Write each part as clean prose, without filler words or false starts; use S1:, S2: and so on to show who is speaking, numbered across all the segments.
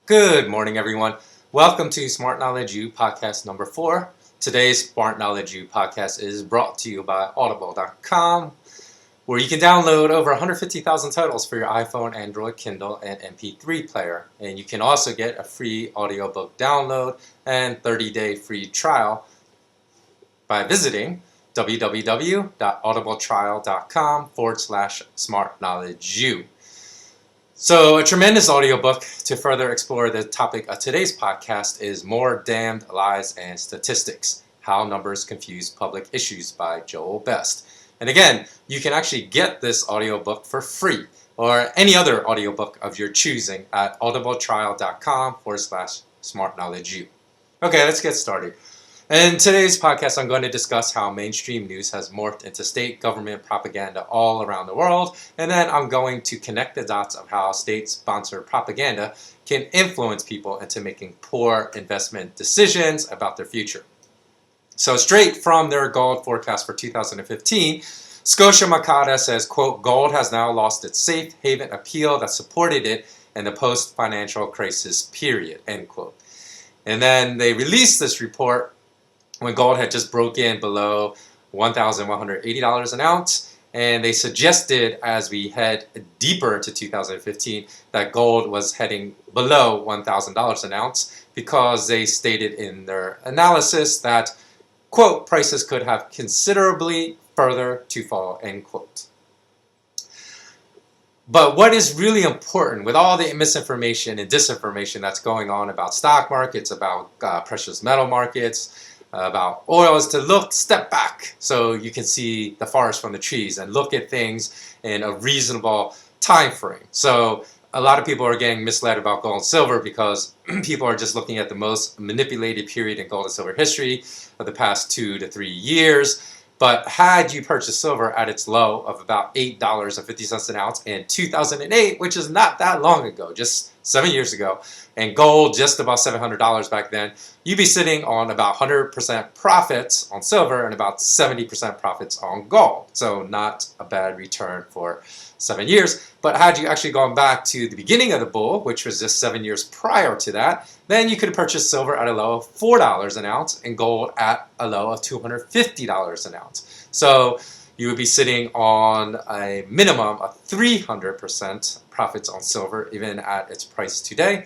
S1: Good morning, everyone. Welcome to SmartKnowledgeU Podcast number 4. Today's SmartKnowledgeU Podcast is brought to you by Audible.com, where you can download over 150,000 titles for your iPhone, Android, Kindle, and MP3 player. And you can also get a free audiobook download and 30-day free trial by visiting www.audibletrial.com/smartknowledgeu. So a tremendous audiobook to further explore the topic of today's podcast is More Damned Lies and Statistics, How Numbers Confuse Public Issues by Joel Best. And again, you can actually get this audiobook for free or any other audiobook of your choosing at audibletrial.com/smartknowledgeu. Okay, let's get started. In today's podcast, I'm going to discuss how mainstream news has morphed into state government propaganda all around the world, and then I'm going to connect the dots of how state-sponsored propaganda can influence people into making poor investment decisions about their future. So straight from their gold forecast for 2015, Scotia Makata says, quote, gold has now lost its safe haven appeal that supported it in the post-financial crisis period, end quote. And then they released this report when gold had just broke in below $1,180 an ounce, and they suggested as we head deeper into 2015 that gold was heading below $1,000 an ounce because they stated in their analysis that, quote, prices could have considerably further to fall, end quote. But what is really important with all the misinformation and disinformation that's going on about stock markets, about precious metal markets, about oil is to step back so you can see the forest from the trees and look at things in a reasonable time frame. So a lot of people are getting misled about gold and silver because people are just looking at the most manipulated period in gold and silver history of the past 2 to 3 years. But had you purchased silver at its low of about $8.50 an ounce in 2008, which is not that long ago, just 7 years ago, and gold just about $700 back then, you'd be sitting on about 100% profits on silver and about 70% profits on gold. So not a bad return for 7 years. But had you actually gone back to the beginning of the bull, which was just 7 years prior to that, then you could have purchased silver at a low of $4 an ounce and gold at a low of $250 an ounce. So you would be sitting on a minimum of 300% profits on silver, even at its price today.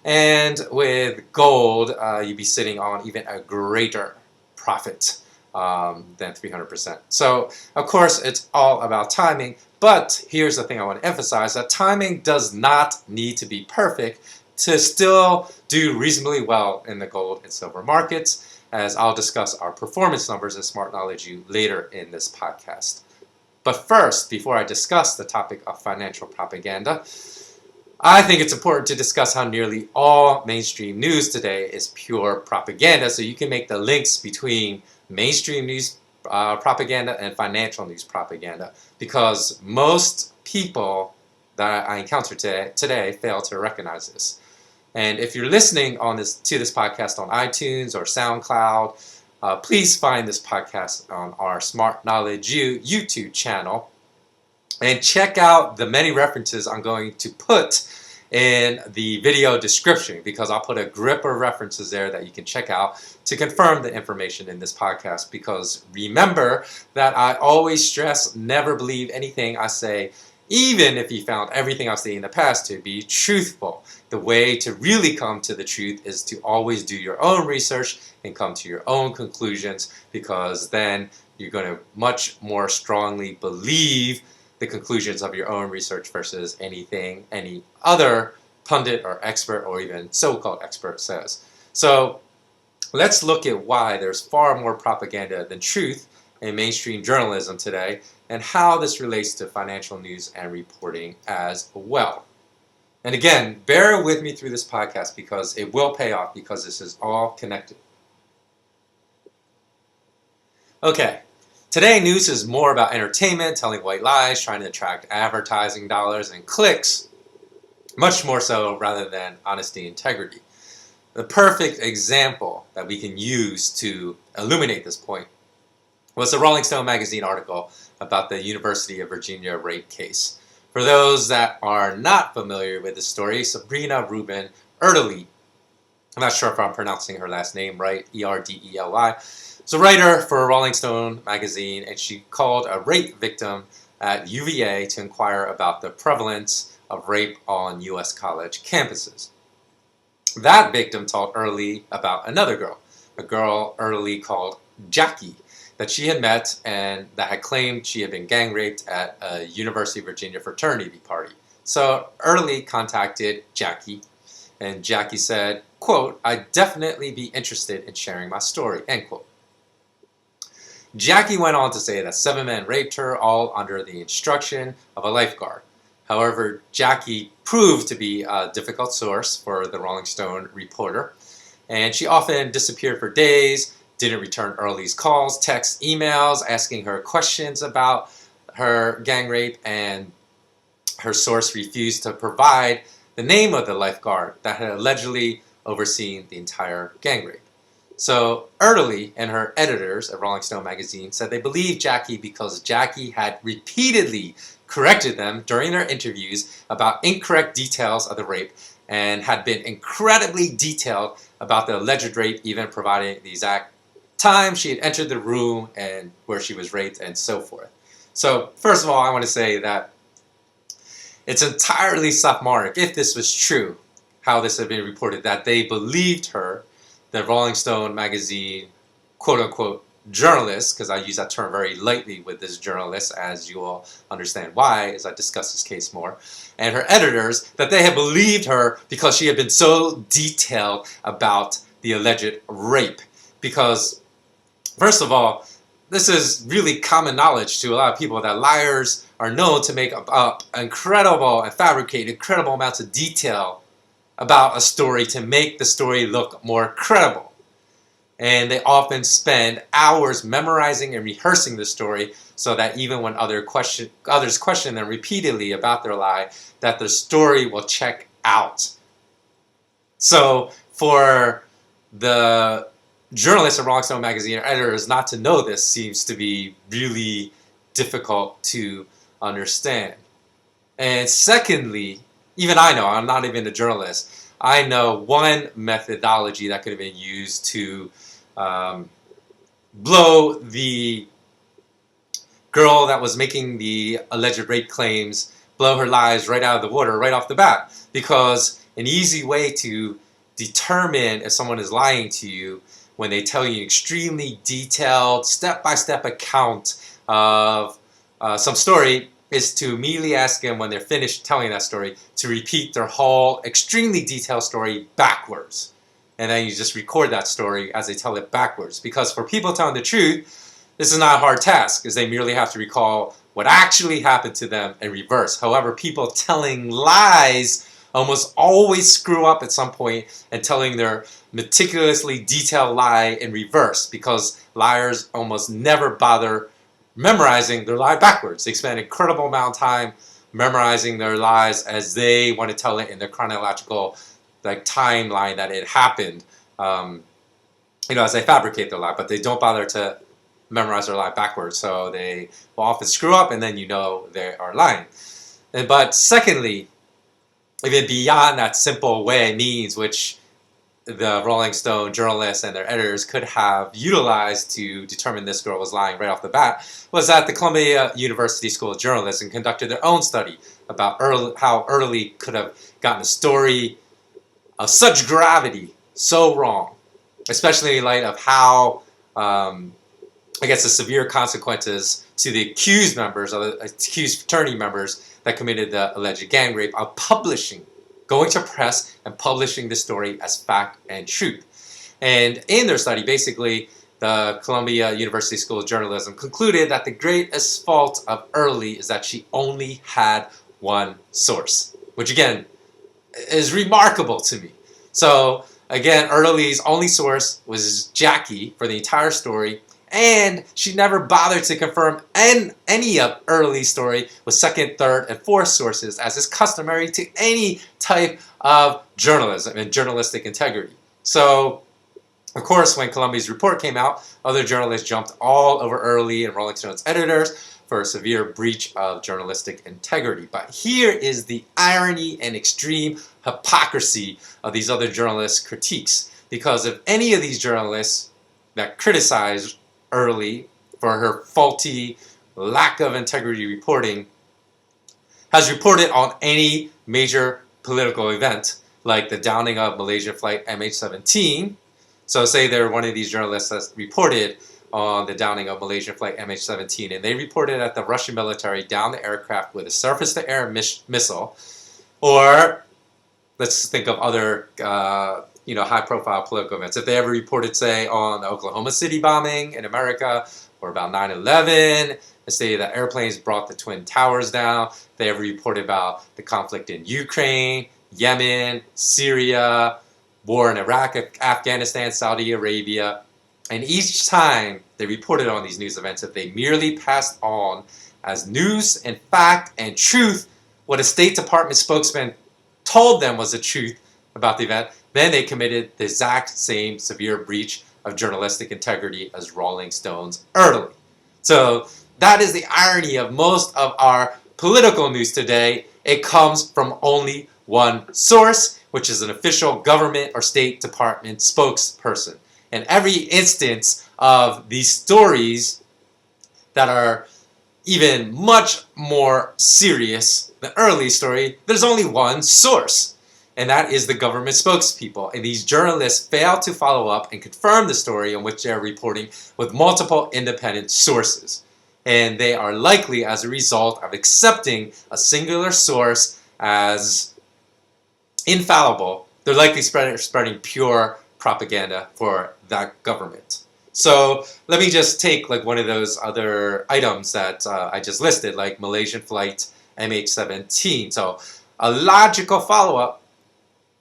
S1: And with gold, you'd be sitting on even a greater profit than 300%. So, of course, it's all about timing. But here's the thing I want to emphasize, that timing does not need to be perfect to still do reasonably well in the gold and silver markets, as I'll discuss our performance numbers in SmartKnowledgeU later in this podcast. But first, before I discuss the topic of financial propaganda, I think it's important to discuss how nearly all mainstream news today is pure propaganda, so you can make the links between mainstream news propaganda and financial news propaganda, because most people that I encounter today fail to recognize this. And if you're listening to this podcast on iTunes or SoundCloud, please find this podcast on our SmartKnowledgeU YouTube channel and check out the many references I'm going to put in the video description, because I'll put a grip of references there that you can check out to confirm the information in this podcast. Because remember that I always stress, never believe anything I say, even if you found everything I've said in the past to be truthful. The way to really come to the truth is to always do your own research and come to your own conclusions, because then you're going to much more strongly believe the conclusions of your own research versus anything any other pundit or expert or even so-called expert says. So let's look at why there's far more propaganda than truth in mainstream journalism today, and how this relates to financial news and reporting as well. And again, bear with me through this podcast because it will pay off, because this is all connected. Okay. Today, news is more about entertainment, telling white lies, trying to attract advertising dollars and clicks, much more so rather than honesty and integrity. The perfect example that we can use to illuminate this point was the Rolling Stone magazine article about the University of Virginia rape case. For those that are not familiar with the story, Sabrina Rubin Erdely. I'm not sure if I'm pronouncing her last name right, Erdely. She's a writer for Rolling Stone magazine, and she called a rape victim at UVA to inquire about the prevalence of rape on U.S. college campuses. That victim told Erdely about another girl, a girl Erdely called Jackie, that she had met and that had claimed she had been gang raped at a University of Virginia fraternity party. So Erdely contacted Jackie, and Jackie said, quote, "I'd definitely be interested in sharing my story," end quote. Jackie went on to say that 7 men raped her, all under the instruction of a lifeguard. However, Jackie proved to be a difficult source for the Rolling Stone reporter, and she often disappeared for days, didn't return Erdely's calls, texts, emails, asking her questions about her gang rape, and her source refused to provide the name of the lifeguard that had allegedly overseen the entire gang rape. So Erdely and her editors at Rolling Stone magazine said they believed Jackie because Jackie had repeatedly corrected them during their interviews about incorrect details of the rape and had been incredibly detailed about the alleged rape, even providing the exact time she had entered the room and where she was raped and so forth. So first of all, I want to say that it's entirely sophomoric, if this was true, how this had been reported, that they believed her, the Rolling Stone magazine, quote-unquote, journalist, because I use that term very lightly with this journalist, as you will understand why as I discuss this case more, and her editors, that they had believed her because she had been so detailed about the alleged rape. Because, first of all, this is really common knowledge to a lot of people that liars are known to make up incredible and fabricate incredible amounts of detail about a story to make the story look more credible. And they often spend hours memorizing and rehearsing the story so that even when others question them repeatedly about their lie, that the story will check out. So for the journalists at Rolling Stone magazine or editors not to know this seems to be really difficult to understand. And secondly, even I know, I'm not even a journalist, I know one methodology that could have been used to blow the girl that was making the alleged rape claims, blow her lies right out of the water right off the bat. Because an easy way to determine if someone is lying to you when they tell you an extremely detailed, step-by-step account of some story is to immediately ask them when they're finished telling that story to repeat their whole extremely detailed story backwards. And then you just record that story as they tell it backwards. Because for people telling the truth, this is not a hard task, because they merely have to recall what actually happened to them in reverse. However, people telling lies almost always screw up at some point and telling their meticulously detailed lie in reverse, because liars almost never bother memorizing their lie backwards. They spend an incredible amount of time memorizing their lies as they want to tell it in their chronological timeline that it happened, as they fabricate their lie, but they don't bother to memorize their lie backwards, so they will often screw up and then they are lying. But secondly, even beyond that simple way means which the Rolling Stone journalists and their editors could have utilized to determine this girl was lying right off the bat, was that the Columbia University School of Journalism conducted their own study about how Erdely could have gotten a story of such gravity so wrong, especially in light of how, the severe consequences to the accused members, of the accused fraternity members that committed the alleged gang rape, of going to press and publishing the story as fact and truth. And in their study, basically, the Columbia University School of Journalism concluded that the greatest fault of Erdely is that she only had one source, which again is remarkable to me. So again, Erdely's only source was Jackie for the entire story, and she never bothered to confirm any of Erdely's story with second, third, and fourth sources, as is customary to any type of journalism and journalistic integrity. So, of course, when Columbia's report came out, other journalists jumped all over Erdely and Rolling Stone's editors for a severe breach of journalistic integrity. But here is the irony and extreme hypocrisy of these other journalists' critiques. Because if any of these journalists that criticized Early for her faulty, lack of integrity reporting has reported on any major political event, like the downing of Malaysian flight MH17. So say they're one of these journalists that reported on the downing of Malaysian flight MH17, and they reported that the Russian military downed the aircraft with a surface-to-air missile, or let's think of other high-profile political events. If they ever reported, say, on the Oklahoma City bombing in America, or about 9/11, let's say that airplanes brought the Twin Towers down. If they ever reported about the conflict in Ukraine, Yemen, Syria, war in Iraq, Afghanistan, Saudi Arabia. And each time they reported on these news events, if they merely passed on as news and fact and truth what a State Department spokesman told them was the truth about the event, then they committed the exact same severe breach of journalistic integrity as Rolling Stone's Early. So that is the irony of most of our political news today. It comes from only one source, which is an official government or State Department spokesperson. And every instance of these stories that are even much more serious than Early story, there's only one source, and that is the government spokespeople. And these journalists fail to follow up and confirm the story on which they're reporting with multiple independent sources. And they are likely, as a result of accepting a singular source as infallible, they're likely spreading pure propaganda for that government. So let me just take like one of those other items that I just listed, like Malaysian flight MH17. So a logical follow-up,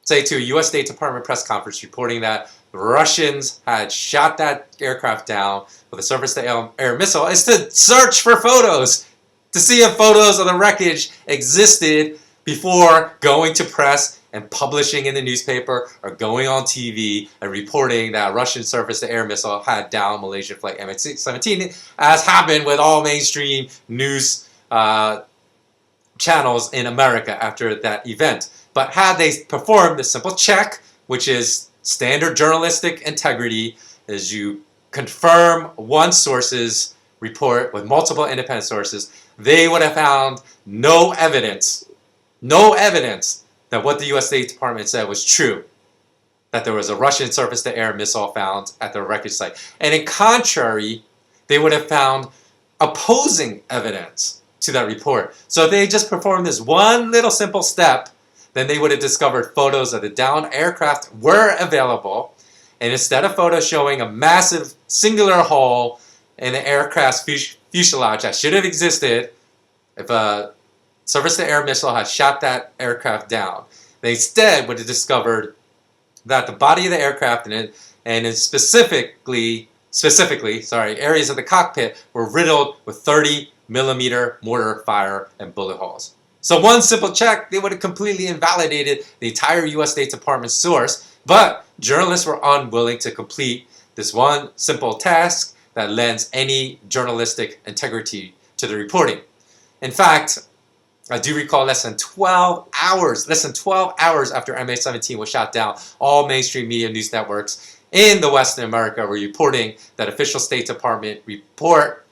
S1: say, to a U.S. State Department press conference reporting that the Russians had shot that aircraft down with a surface-to-air missile, is to search for photos to see if photos of the wreckage existed before going to press and publishing in the newspaper or going on TV and reporting that a Russian surface-to-air missile had downed Malaysian flight MH17, as happened with all mainstream news channels in America after that event. But had they performed a simple check, which is standard journalistic integrity, is you confirm one source's report with multiple independent sources, they would have found no evidence that what the U.S. State Department said was true, that there was a Russian surface-to-air missile found at the wreckage site. And in contrary, they would have found opposing evidence to that report. So if they just performed this one little simple step, then they would have discovered photos of the downed aircraft were available. And instead of photos showing a massive singular hole in the aircraft's fuselage that should have existed if a surface-to-air missile had shot that aircraft down, they instead would have discovered that the body of the aircraft and specifically, areas of the cockpit were riddled with 30-millimeter mortar fire and bullet holes. So one simple check, they would have completely invalidated the entire U.S. State Department source, but journalists were unwilling to complete this one simple task that lends any journalistic integrity to the reporting. In fact, I do recall less than 12 hours after MH17 was shot down, all mainstream media news networks in the Western America were reporting that official State Department report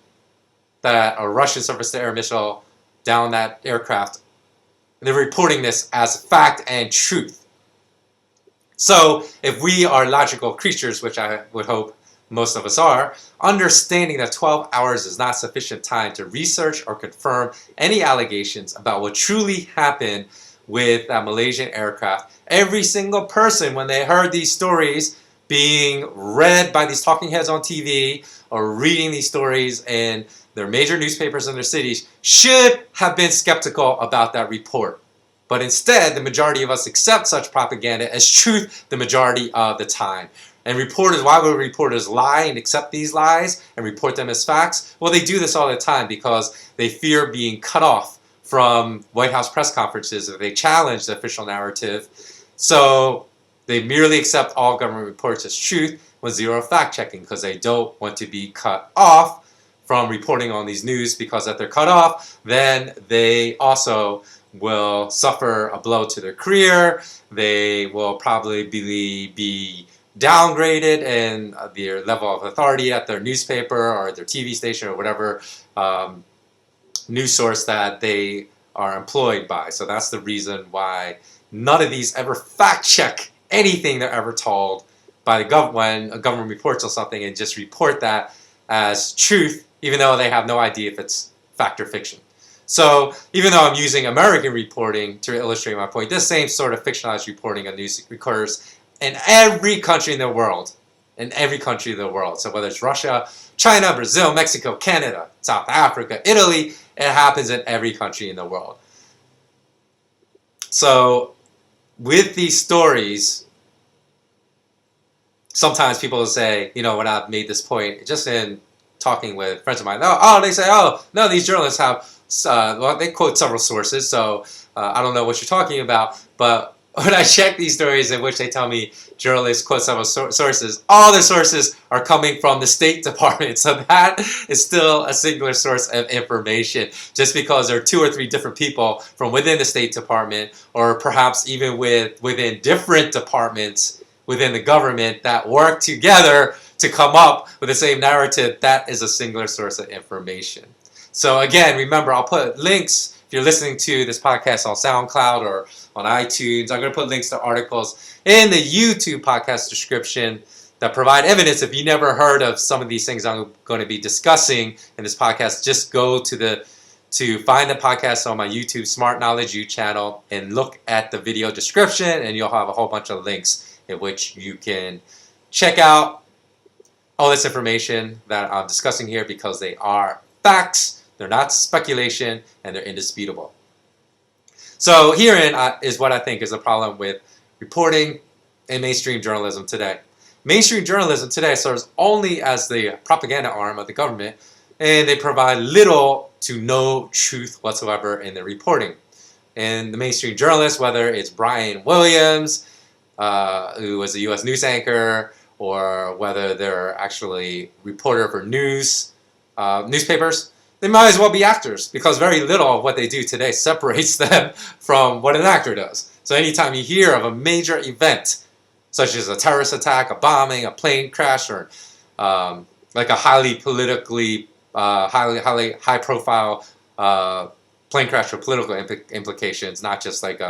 S1: that a Russian surface-to-air missile downed that aircraft. They're reporting this as fact and truth. So if we are logical creatures, which I would hope most of us are, understanding that 12 hours is not sufficient time to research or confirm any allegations about what truly happened with that Malaysian aircraft, every single person, when they heard these stories being read by these talking heads on TV or reading these stories in their major newspapers in their cities, should have been skeptical about that report. But instead, the majority of us accept such propaganda as truth the majority of the time. And reporters, why would reporters lie and accept these lies and report them as facts? Well, they do this all the time because they fear being cut off from White House press conferences if they challenge the official narrative. So they merely accept all government reports as truth with zero fact-checking because they don't want to be cut off from reporting on these news, because if they're cut off, then they also will suffer a blow to their career. They will probably be downgraded in their level of authority at their newspaper or their TV station or whatever news source that they are employed by. So that's the reason why none of these ever fact check anything they're ever told by the government when a government reports on something, and just report that as truth, even though they have no idea if it's fact or fiction. So even though I'm using American reporting to illustrate my point, this same sort of fictionalized reporting of news occurs in every country in the world. In every country in the world. So whether it's Russia, China, Brazil, Mexico, Canada, South Africa, Italy, it happens in every country in the world. So with these stories, sometimes people will say, when I've made this point, just in talking with friends of mine, they say, no, these journalists have, they quote several sources, so I don't know what you're talking about, but when I check these stories in which they tell me journalists quote several sources, all the sources are coming from the State Department. So that is still a singular source of information. Just because there are 2 or 3 different people from within the State Department, or perhaps even within different departments within the government that work together to come up with the same narrative, that is a singular source of information. So again, remember, I'll put links. If you're listening to this podcast on SoundCloud or on iTunes, I'm going to put links to articles in the YouTube podcast description that provide evidence. If you never heard of some of these things I'm going to be discussing in this podcast, just go to find the podcast on my YouTube SmartKnowledgeU channel and look at the video description, and you'll have a whole bunch of links in which you can check out all this information that I'm discussing here, because they are facts. They're not speculation, and they're indisputable. So herein is what I think is the problem with reporting in mainstream journalism today. Mainstream journalism today serves only as the propaganda arm of the government, and they provide little to no truth whatsoever in their reporting. And the mainstream journalists, whether it's Brian Williams, who was a U.S. news anchor, or whether they're actually reporter for newspapers, they might as well be actors, because very little of what they do today separates them from what an actor does. So anytime you hear of a major event, such as a terrorist attack, a bombing, a plane crash, or like a highly politically, highly high-profile plane crash with political implications, not just like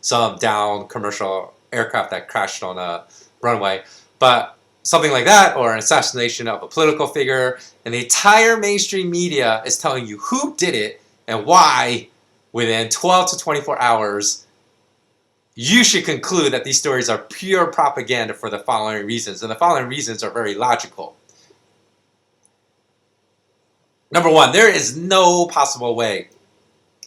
S1: some down commercial aircraft that crashed on a runway, but something like that, or an assassination of a political figure, and the entire mainstream media is telling you who did it and why within 12 to 24 hours, you should conclude that these stories are pure propaganda for the following reasons. And the following reasons are very logical. Number one, there is no possible way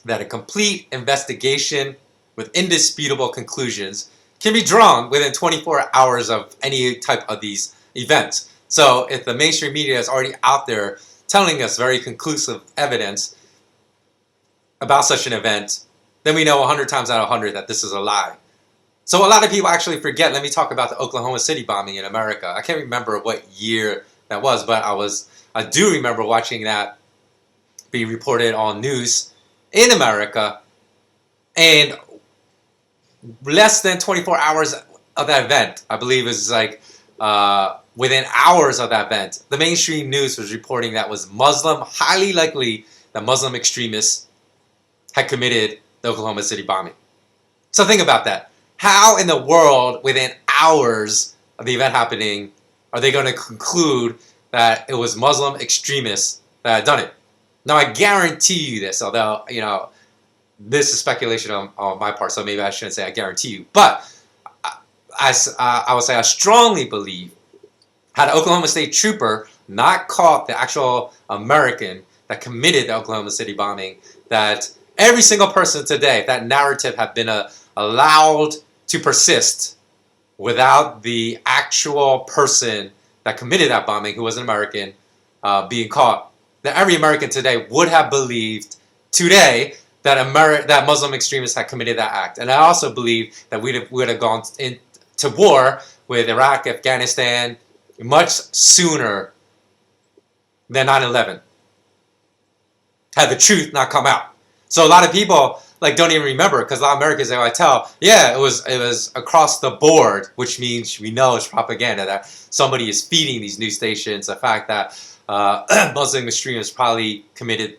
S1: that a complete investigation with indisputable conclusions can be drawn within 24 hours of any type of these events. So if the mainstream media is already out there telling us very conclusive evidence about such an event, then we know 100 times out of 100 that this is a lie. So a lot of people actually forget. Let me talk about the Oklahoma City bombing in America. I can't remember what year that was, but I do remember watching that being reported on news in America, and less than 24 hours of that event, I believe it was like within hours of that event, the mainstream news was reporting that was highly likely that Muslim extremists had committed the Oklahoma City bombing. So think about that. How in the world, within hours of the event happening, are they going to conclude that it was Muslim extremists that had done it? Now, I guarantee you this, although, this is speculation on my part, so maybe I shouldn't say I guarantee you. But I would say I strongly believe, had an Oklahoma State trooper not caught the actual American that committed the Oklahoma City bombing, that every single person today, if that narrative had been allowed to persist without the actual person that committed that bombing, who was an American, being caught, that every American today would have believed today that Muslim extremists had committed that act. And I also believe that we would have gone into war with Iraq, Afghanistan much sooner than 9/11. Had the truth not come out. So a lot of people don't even remember, because a lot of Americans, they might tell, yeah, it was across the board, which means we know it's propaganda, that somebody is feeding these news stations the fact that Muslim extremists probably committed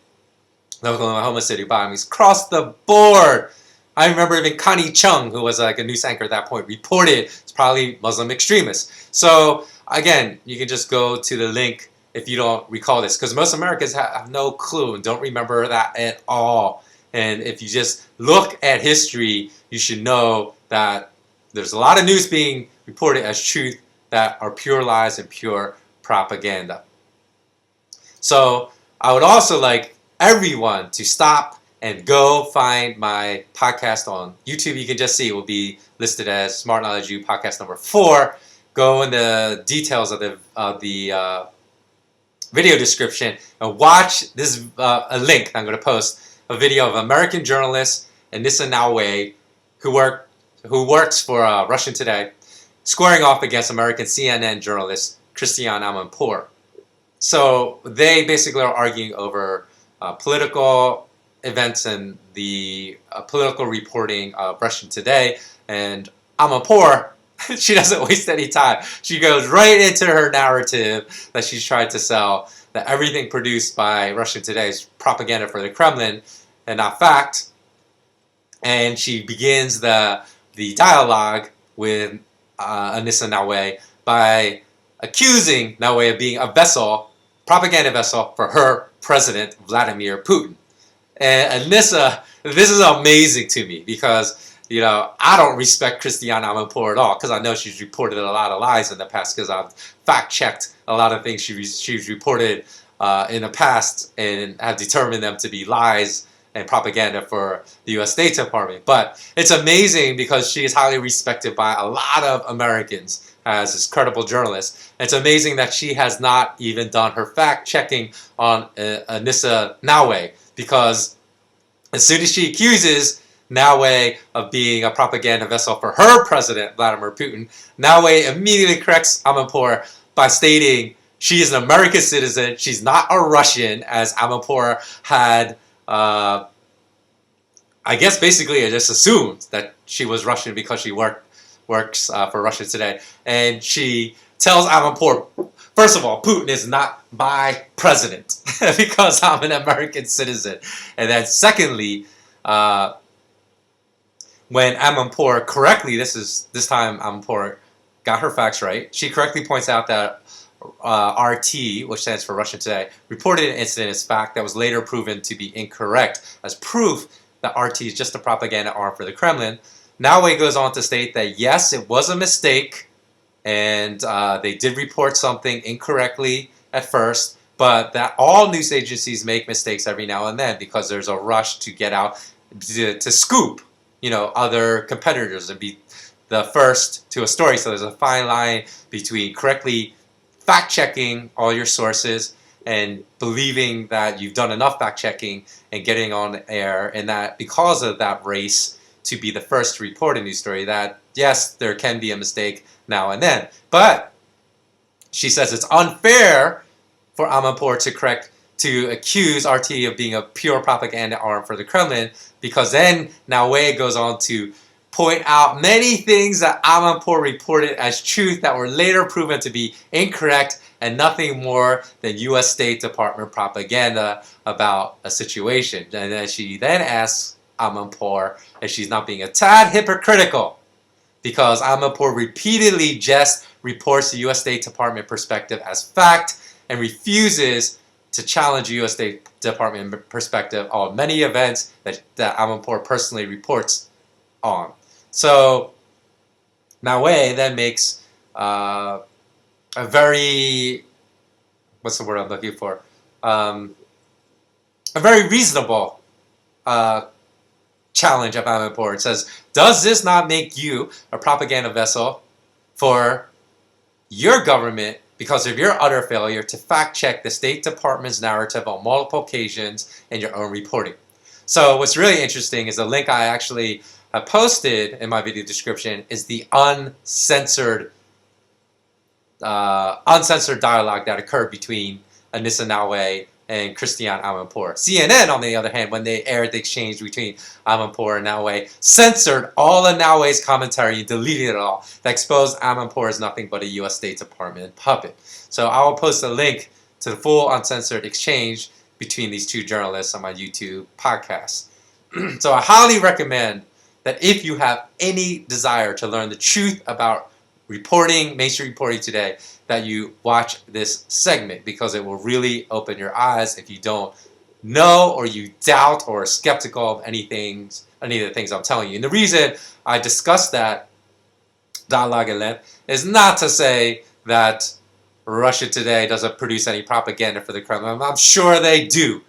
S1: Oklahoma City bombings across the board. I remember even Connie Chung, who was like a news anchor at that point, reported it's probably Muslim extremists. So again, you can just go to the link if you don't recall this, because most Americans have no clue and don't remember that at all. And if you just look at history, you should know that there's a lot of news being reported as truth that are pure lies and pure propaganda. So I would also like everyone to stop and go find my podcast on YouTube. You can just see it will be listed as SmartKnowledgeU Podcast number 4. Go in the details of the video description and watch this a link I'm going to post, a video of American journalist Anissa Naouai, who works for Russian Today, squaring off against American CNN journalist Cristiane Amanpour. So they basically are arguing over political events and the political reporting of Russian Today. And Amanpour, she doesn't waste any time. She goes right into her narrative that she's tried to sell, that everything produced by Russian Today is propaganda for the Kremlin and not fact. And she begins the dialogue with Anissa Naouai by accusing Naouai of being a vessel, propaganda vessel for her president, Vladimir Putin. And Anissa, this is amazing to me because, I don't respect Cristiane Amanpour at all, because I know she's reported a lot of lies in the past, because I've fact-checked a lot of things she's reported in the past and have determined them to be lies and propaganda for the U.S. State Department. But it's amazing because she is highly respected by a lot of Americans as this credible journalist. It's amazing that she has not even done her fact-checking on Anissa Naouai, because as soon as she accuses Naouai of being a propaganda vessel for her president, Vladimir Putin, Naouai immediately corrects Amanpour by stating she is an American citizen, she's not a Russian, as Amanpour had, I guess basically it just assumed that she was Russian because she works for Russia Today. And she tells Amanpour, first of all, Putin is not my president because I'm an American citizen. And then secondly, when Amanpour correctly, this time Amanpour got her facts right, she correctly points out that RT, which stands for Russian Today, reported an incident as fact that was later proven to be incorrect as proof that RT is just a propaganda arm for the Kremlin. Naouai goes on to state that yes, it was a mistake, and they did report something incorrectly at first, but that all news agencies make mistakes every now and then because there's a rush to get out to scoop, other competitors and be the first to a story. So there's a fine line between correctly fact-checking all your sources and believing that you've done enough fact-checking and getting on air, and that because of that race to be the first to report a news story, that yes, there can be a mistake now and then. But she says it's unfair for Amanpour to accuse RT of being a pure propaganda arm for the Kremlin, because then Naouai goes on to point out many things that Amanpour reported as truth that were later proven to be incorrect and nothing more than U.S. State Department propaganda about a situation. And then she then asks Amanpour if she's not being a tad hypocritical, because Amanpour repeatedly just reports the U.S. State Department perspective as fact and refuses to challenge the U.S. State Department perspective on many events that Amanpour personally reports on. So Naouai then makes a very, what's the word I'm looking for? A very reasonable challenge of Amanpour. It says, does this not make you a propaganda vessel for your government because of your utter failure to fact-check the State Department's narrative on multiple occasions in your own reporting? So what's really interesting is the link I actually posted in my video description is the uncensored dialogue that occurred between Anissa Naouai and Cristiane Amanpour. CNN, on the other hand, when they aired the exchange between Amanpour and Naouai, censored all of Naouai's commentary and deleted it all. That exposed Amanpour as nothing but a U.S. State Department puppet. So I will post a link to the full uncensored exchange between these two journalists on my YouTube podcast. So I highly recommend that if you have any desire to learn the truth about reporting, mainstream reporting today, that you watch this segment, because it will really open your eyes if you don't know or you doubt or are skeptical of any of the things I'm telling you. And the reason I discussed that dialogue at length is not to say that Russia Today doesn't produce any propaganda for the Kremlin. I'm sure they do.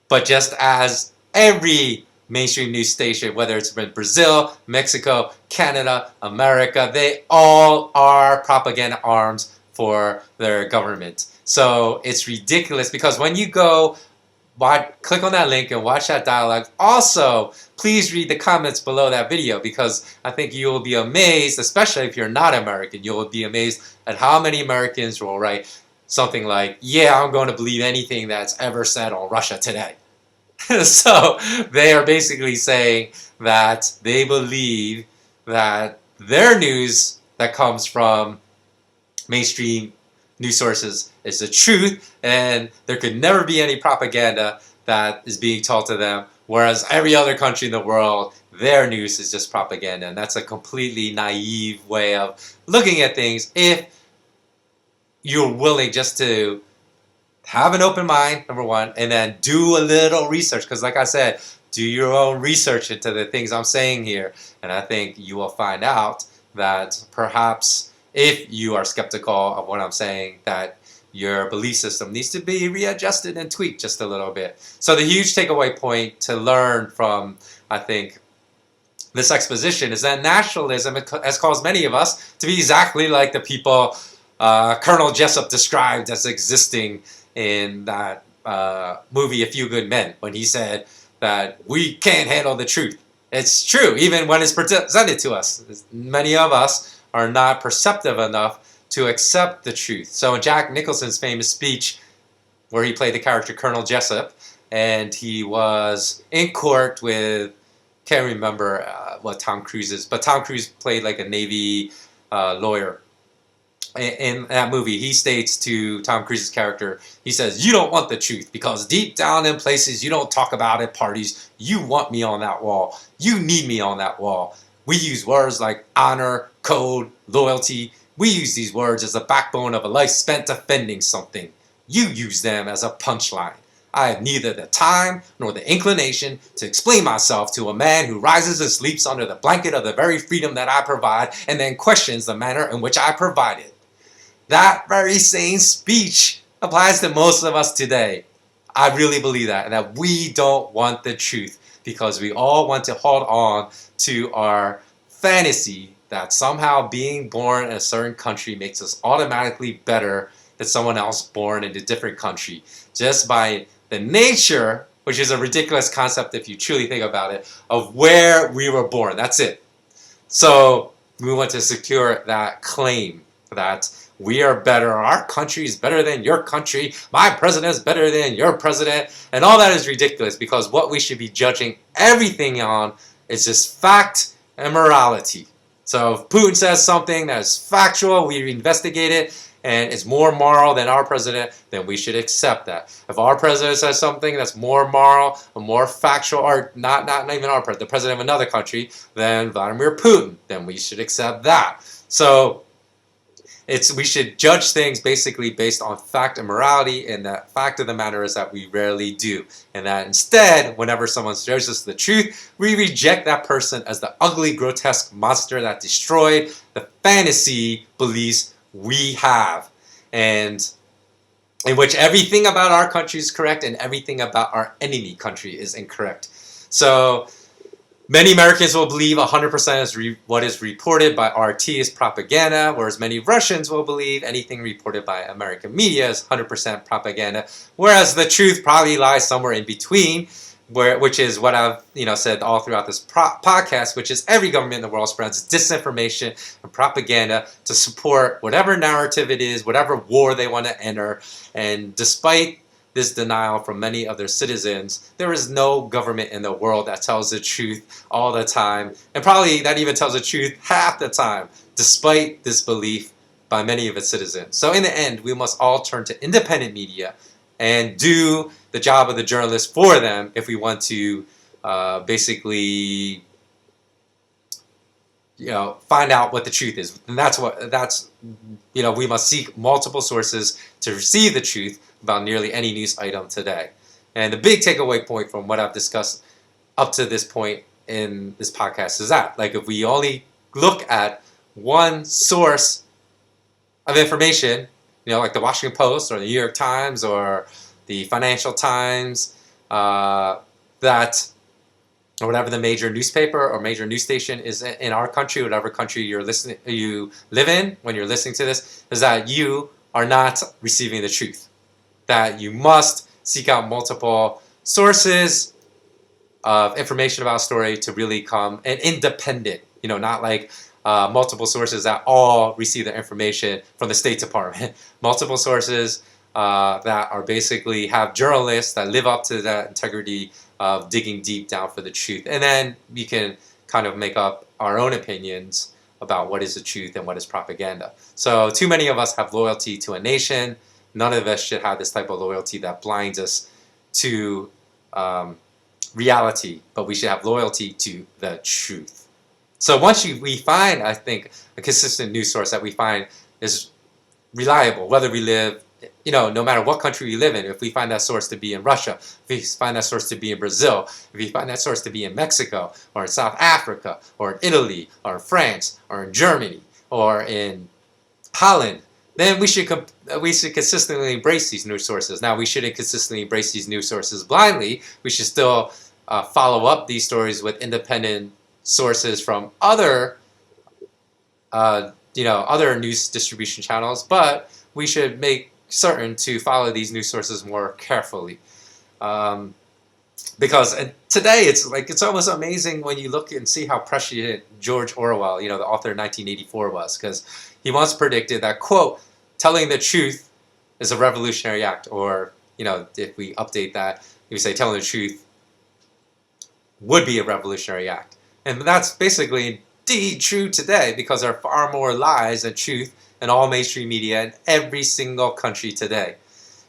S1: But just as every mainstream news station, whether it's in Brazil, Mexico, Canada, America, they all are propaganda arms for their government. So it's ridiculous, because when you go click on that link and watch that dialogue, also please read the comments below that video, because I think you will be amazed, especially if you're not American, you will be amazed at how many Americans will write something like, yeah, I'm going to believe anything that's ever said on Russia Today. So they are basically saying that they believe that their news that comes from mainstream news sources is the truth, and there could never be any propaganda that is being told to them, whereas every other country in the world, their news is just propaganda. And that's a completely naive way of looking at things if you're willing just to have an open mind, number one, and then do a little research, because like I said, do your own research into the things I'm saying here, and I think you will find out that perhaps if you are skeptical of what I'm saying, that your belief system needs to be readjusted and tweaked just a little bit. So the huge takeaway point to learn from, I think, this exposition is that nationalism has caused many of us to be exactly like the people Colonel Jessup described as existing in that movie A Few Good Men, when he said that we can't handle the truth. It's true, even when it's presented to us. Many of us are not perceptive enough to accept the truth. So in Jack Nicholson's famous speech, where he played the character Colonel Jessup, and he was in court with, can't remember what Tom Cruise is, but Tom Cruise played like a Navy lawyer. In that movie, he states to Tom Cruise's character, he says, you don't want the truth, because deep down in places you don't talk about at parties, you want me on that wall. You need me on that wall. We use words like honor, code, loyalty. We use these words as the backbone of a life spent defending something. You use them as a punchline. I have neither the time nor the inclination to explain myself to a man who rises and sleeps under the blanket of the very freedom that I provide and then questions the manner in which I provide it. That very same speech applies to most of us today. I really believe that, and that we don't want the truth, because we all want to hold on to our fantasy that somehow being born in a certain country makes us automatically better than someone else born in a different country, just by the nature, which is a ridiculous concept if you truly think about it, of where we were born. That's it. So we want to secure that claim that we are better, our country is better than your country, my president is better than your president, and all that is ridiculous, because what we should be judging everything on is just fact and morality. So if Putin says something that is factual, we investigate it, and it's more moral than our president, then we should accept that. If our president says something that's more moral or more factual, or not even our president, the president of another country, than Vladimir Putin, then we should accept that. So we should judge things basically based on fact and morality, and the fact of the matter is that we rarely do. And that instead, whenever someone shows us the truth, we reject that person as the ugly, grotesque monster that destroyed the fantasy beliefs we have, and in which everything about our country is correct and everything about our enemy country is incorrect. So many Americans will believe 100% is what is reported by RT is propaganda, whereas many Russians will believe anything reported by American media is 100% propaganda, whereas the truth probably lies somewhere in between. which is what I've said all throughout this podcast, which is every government in the world spreads disinformation and propaganda to support whatever narrative it is, whatever war they want to enter. And despite this denial from many of their citizens, there is no government in the world that tells the truth all the time, and probably that even tells the truth half the time, despite this belief by many of its citizens. So in the end, we must all turn to independent media and do the job of the journalist for them if we want to basically find out what the truth is. And we must seek multiple sources to receive the truth about nearly any news item today. And the big takeaway point from what I've discussed up to this point in this podcast is that, like, if we only look at one source of information, like the Washington Post or the New York Times or the Financial Times, or whatever the major newspaper or major news station is in our country, whatever country you live in when you're listening to this, is that you are not receiving the truth. That you must seek out multiple sources of information about a story to really come an independent, not like multiple sources that all receive their information from the State Department. Multiple sources that are basically have journalists that live up to that integrity of digging deep down for the truth. And then we can kind of make up our own opinions about what is the truth and what is propaganda. So too many of us have loyalty to a nation. None of us should have this type of loyalty that blinds us to reality, but we should have loyalty to the truth. So once we find, I think, a consistent news source that we find is reliable, whether we live, no matter what country we live in, if we find that source to be in Russia, if we find that source to be in Brazil, if we find that source to be in Mexico, or in South Africa, or in Italy, or in France, or in Germany, or in Holland, then we should consistently embrace these news sources. Now, we shouldn't consistently embrace these news sources blindly. We should still follow up these stories with independent sources from other news distribution channels, but we should make certain to follow these news sources more carefully. Because today it's almost amazing when you look and see how prescient George Orwell, the author of 1984, was, because he once predicted that, quote, telling the truth is a revolutionary act, or if we update that, we say telling the truth would be a revolutionary act. And that's basically indeed true today, because there are far more lies than truth in all mainstream media in every single country today.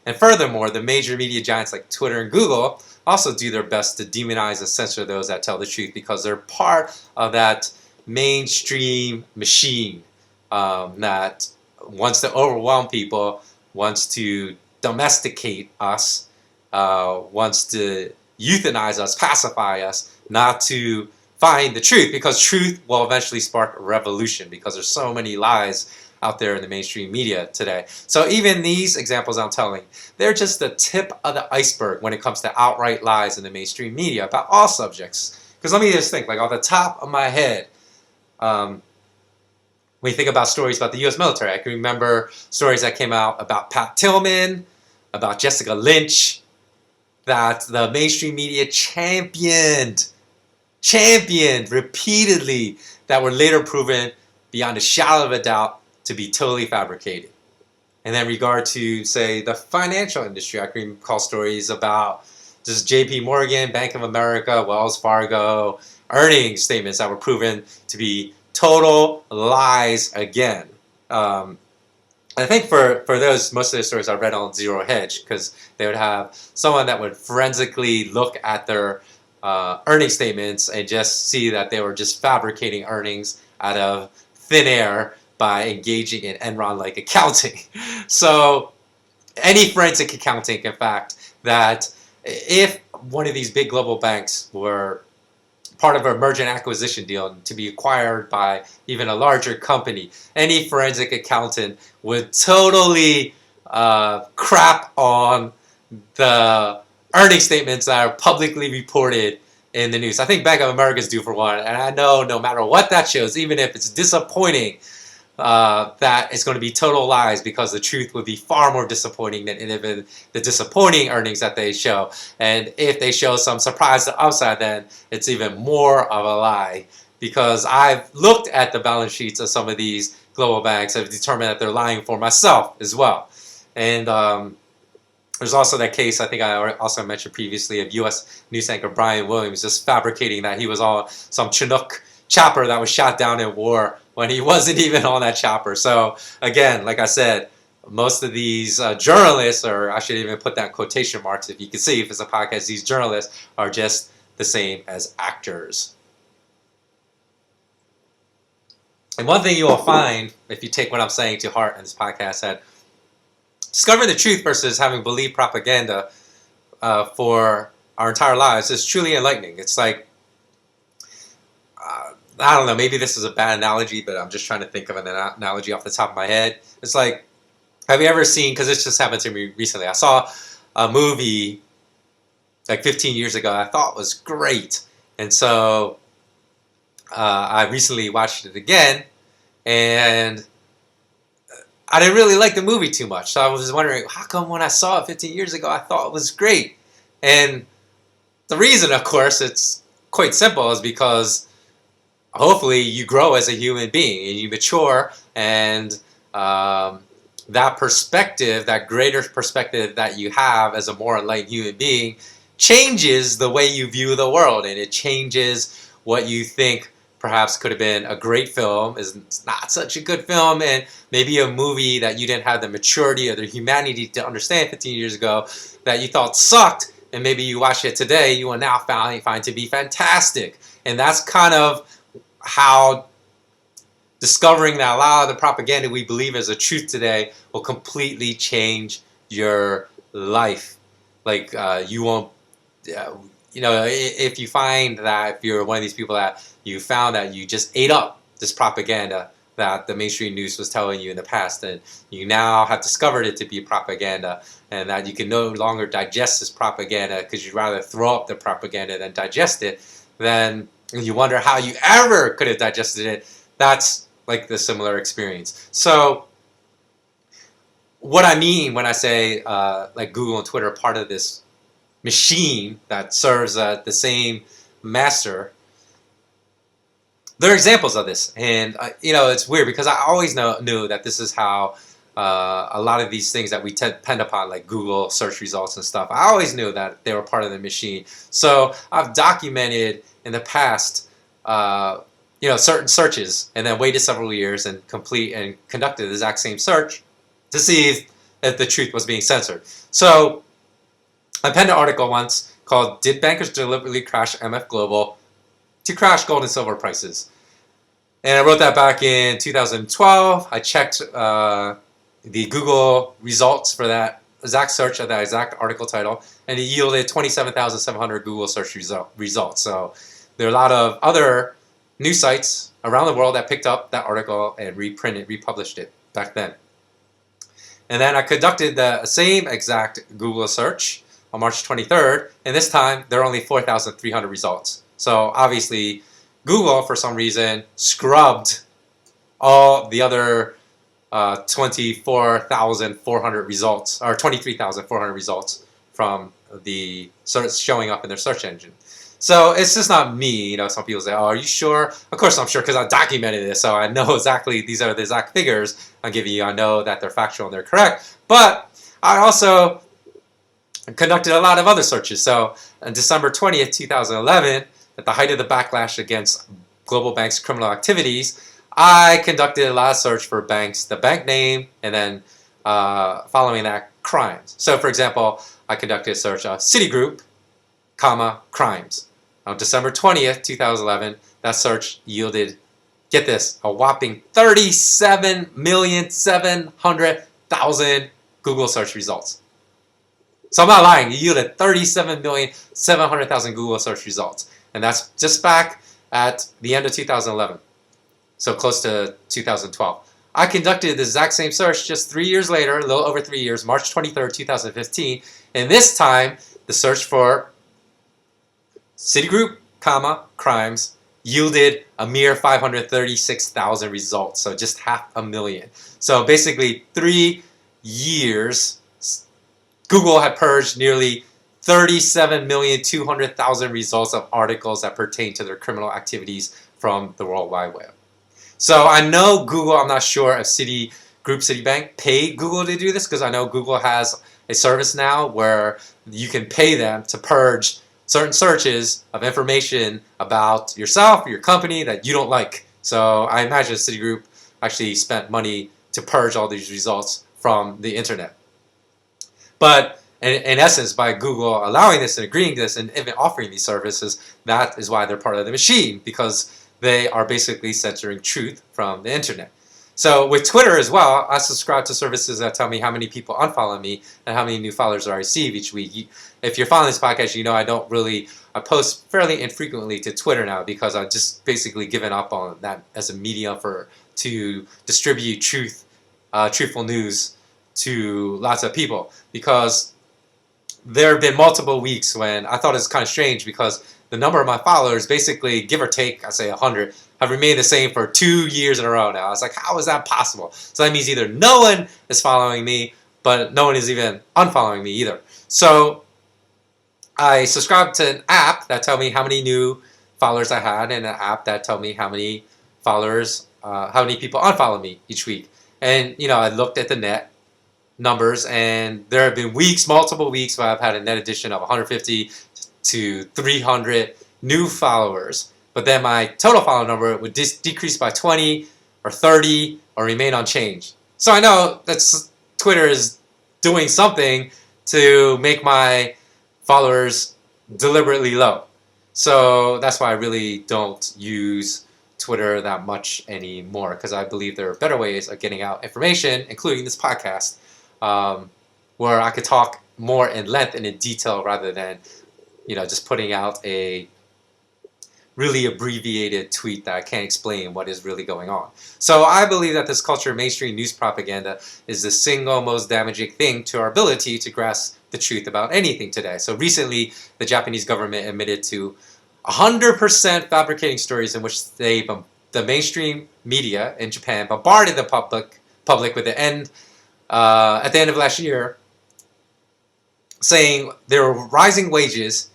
S1: And furthermore, the major media giants like Twitter and Google also do their best to demonize and censor those that tell the truth, because they're part of that mainstream machine that wants to overwhelm people, wants to domesticate us, wants to euthanize us, pacify us, not to find the truth, because truth will eventually spark a revolution, because there's so many lies out there in the mainstream media today. So even these examples I'm telling, they're just the tip of the iceberg when it comes to outright lies in the mainstream media about all subjects. Because let me just think, like off the top of my head, when you think about stories about the U.S. military, I can remember stories that came out about Pat Tillman, about Jessica Lynch, that the mainstream media championed repeatedly, that were later proven beyond a shadow of a doubt to be totally fabricated. And then in regard to, say, the financial industry, I can recall stories about just JP Morgan, Bank of America, Wells Fargo, earnings statements that were proven to be total lies again. I think for those, most of the stories I read on Zero Hedge, because they would have someone that would forensically look at their earnings statements and just see that they were just fabricating earnings out of thin air by engaging in Enron-like accounting. So any forensic accounting, in fact, that if one of these big global banks were part of a merger and acquisition deal to be acquired by even a larger company, any forensic accountant would totally crap on the earnings statements that are publicly reported in the news. I think Bank of America is due for one, and I know no matter what that shows, even if it's disappointing, that it's going to be total lies because the truth would be far more disappointing than even the disappointing earnings that they show. And if they show some surprise to upside, then it's even more of a lie, because I've looked at the balance sheets of some of these global banks and have determined that they're lying for myself as well. And there's also that case, I think I also mentioned previously, of U.S. news anchor Brian Williams just fabricating that he was on some Chinook chopper that was shot down in war when he wasn't even on that chopper. So again, like I said, most of these journalists, or I should even put that in quotation marks if you can see, if it's a podcast, these journalists are just the same as actors. And one thing you will find, if you take what I'm saying to heart in this podcast, that discovering the truth versus having believed propaganda for our entire lives is truly enlightening. It's like, I don't know, maybe this is a bad analogy, but I'm just trying to think of an analogy off the top of my head. It's like, have you ever seen, because this just happened to me recently, I saw a movie like 15 years ago I thought was great. And so I recently watched it again, and I didn't really like the movie too much. So I was wondering, how come when I saw it 15 years ago I thought it was great? And the reason, of course, it's quite simple, is because hopefully you grow as a human being and you mature, and that perspective, that greater perspective that you have as a more enlightened human being, changes the way you view the world, and it changes what you think perhaps could have been a great film is not such a good film, and maybe a movie that you didn't have the maturity or the humanity to understand 15 years ago that you thought sucked, and maybe you watch it today, you will now find to be fantastic. And that's kind of how discovering that a lot of the propaganda we believe is a truth today will completely change your life. Like you won't, if you find that, if you're one of these people that you found that you just ate up this propaganda that the mainstream news was telling you in the past, and you now have discovered it to be propaganda, and that you can no longer digest this propaganda because you'd rather throw up the propaganda than digest it, then you wonder how you ever could have digested it. That's like the similar experience. So what I mean when I say like Google and Twitter are part of this machine that serves the same master, there are examples of this. And it's weird because I always knew that this is how a lot of these things that we depend upon, like Google search results and stuff, I always knew that they were part of the machine. So I've documented in the past certain searches, and then waited several years and conducted the exact same search to see if the truth was being censored. So I penned an article once called "Did Bankers Deliberately Crash MF Global to Crash Gold and Silver Prices?" And I wrote that back in 2012. I checked the Google results for that exact search of that exact article title, and it yielded 27,700 Google search results. So there are a lot of other news sites around the world that picked up that article and republished it back then. And then I conducted the same exact Google search on March 23rd, and this time there are only 4,300 results. So obviously Google, for some reason, scrubbed all the other 24,400 results, or 23,400 results from the search showing up in their search engine. So it's just not me. Some people say, "Oh, are you sure?" Of course I'm sure, because I documented it, so I know exactly these are the exact figures I'm giving you. I know that they're factual and they're correct. But I also conducted a lot of other searches. So on December 20th, 2011, at the height of the backlash against global banks' criminal activities, I conducted a lot of search for banks, the bank name, and then following that, crimes. So for example, I conducted a search of Citigroup, crimes. On December 20th, 2011, that search yielded, get this, a whopping 37,700,000 Google search results. So I'm not lying, it yielded 37,700,000 Google search results. And that's just back at the end of 2011. So close to 2012. I conducted the exact same search just 3 years later, a little over 3 years, March 23rd, 2015. And this time, the search for Citigroup, crimes, yielded a mere 536,000 results, so just 500,000. So basically 3 years, Google had purged nearly 37,200,000 results of articles that pertain to their criminal activities from the World Wide Web. So I know Google, I'm not sure if Citibank paid Google to do this, because I know Google has a service now where you can pay them to purge certain searches of information about yourself or your company that you don't like. So I imagine Citigroup actually spent money to purge all these results from the internet. But in essence, by Google allowing this and agreeing to this and even offering these services, that is why they're part of the machine, because they are basically censoring truth from the internet. So with Twitter as well, I subscribe to services that tell me how many people unfollow me and how many new followers I receive each week. If you're following this podcast, you know I post fairly infrequently to Twitter now, because I've just basically given up on that as a medium to distribute truthful news to lots of people. Because there have been multiple weeks when I thought it was kind of strange, because the number of my followers, basically give or take, I say 100, have remained the same for 2 years in a row now. I was like, how is that possible? So that means either no one is following me, but no one is even unfollowing me either. So I subscribed to an app that tell me how many new followers I had, and an app that tell me how many followers, how many people unfollow me each week. And I looked at the net numbers, and there have been multiple weeks where I've had a net addition of 150 to 300 new followers, but then my total follower number would decrease by 20 or 30 or remain unchanged. So I know that Twitter is doing something to make my followers deliberately low. So that's why I really don't use Twitter that much anymore, because I believe there are better ways of getting out information, including this podcast, where I could talk more in length and in detail rather than just putting out a really abbreviated tweet that I can't explain what is really going on. So I believe that this culture of mainstream news propaganda is the single most damaging thing to our ability to grasp the truth about anything today. So recently, the Japanese government admitted to 100% fabricating stories in which the mainstream media in Japan bombarded the public with at the end of last year, saying there were rising wages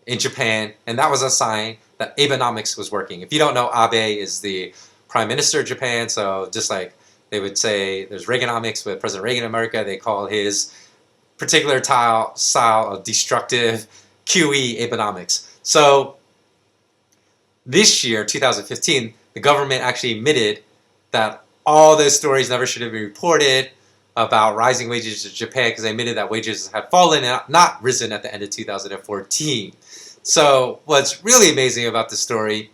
S1: in Japan, and that was a sign that Abenomics was working. If you don't know, Abe is the Prime Minister of Japan, so just like they would say there's Reaganomics with President Reagan in America, they call his particular style of destructive QE Abenomics. So this year, 2015, the government actually admitted that all those stories never should have been reported about rising wages in Japan, because they admitted that wages had fallen and not risen at the end of 2014. So what's really amazing about this story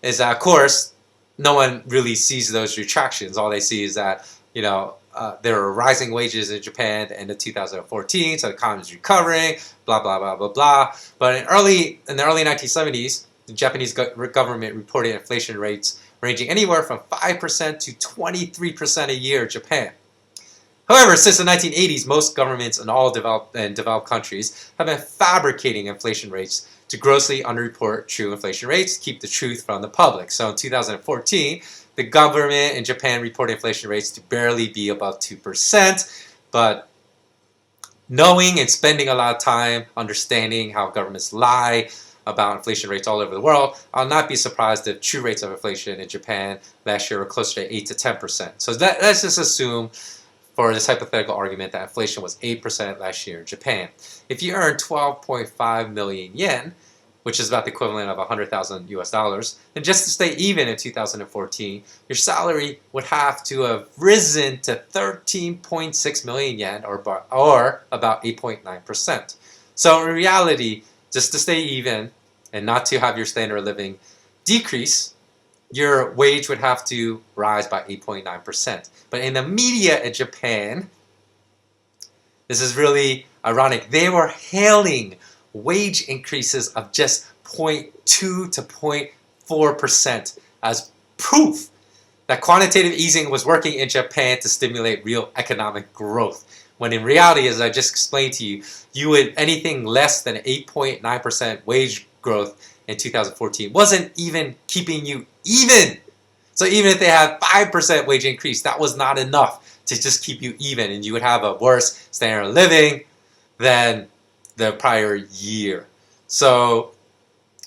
S1: is that, of course, no one really sees those retractions. All they see is that, there are rising wages in Japan at the end of 2014, so the economy is recovering, blah, blah, blah, blah, blah. But in the early 1970s, the Japanese government reported inflation rates ranging anywhere from 5% to 23% a year in Japan. However, since the 1980s, most governments in all developed countries have been fabricating inflation rates to grossly underreport true inflation rates to keep the truth from the public. So in 2014, the government in Japan reported inflation rates to barely be above 2%, but knowing and spending a lot of time understanding how governments lie about inflation rates all over the world, I'll not be surprised if true rates of inflation in Japan last year were closer to 8 to 10%. So let's just assume, for this hypothetical argument, that inflation was 8% last year in Japan. If you earn 12.5 million yen, which is about the equivalent of $100,000 US, then just to stay even in 2014, your salary would have to have risen to 13.6 million yen, or about 8.9%. So in reality, just to stay even and not to have your standard of living decrease, your wage would have to rise by 8.9%. But in the media in Japan, this is really ironic. They were hailing wage increases of just 0.2 to 0.4% as proof that quantitative easing was working in Japan to stimulate real economic growth. When in reality, as I just explained to you, anything less than 8.9% wage growth in 2014 wasn't even keeping you even. So even if they had 5% wage increase, that was not enough to just keep you even, and you would have a worse standard of living than the prior year. So,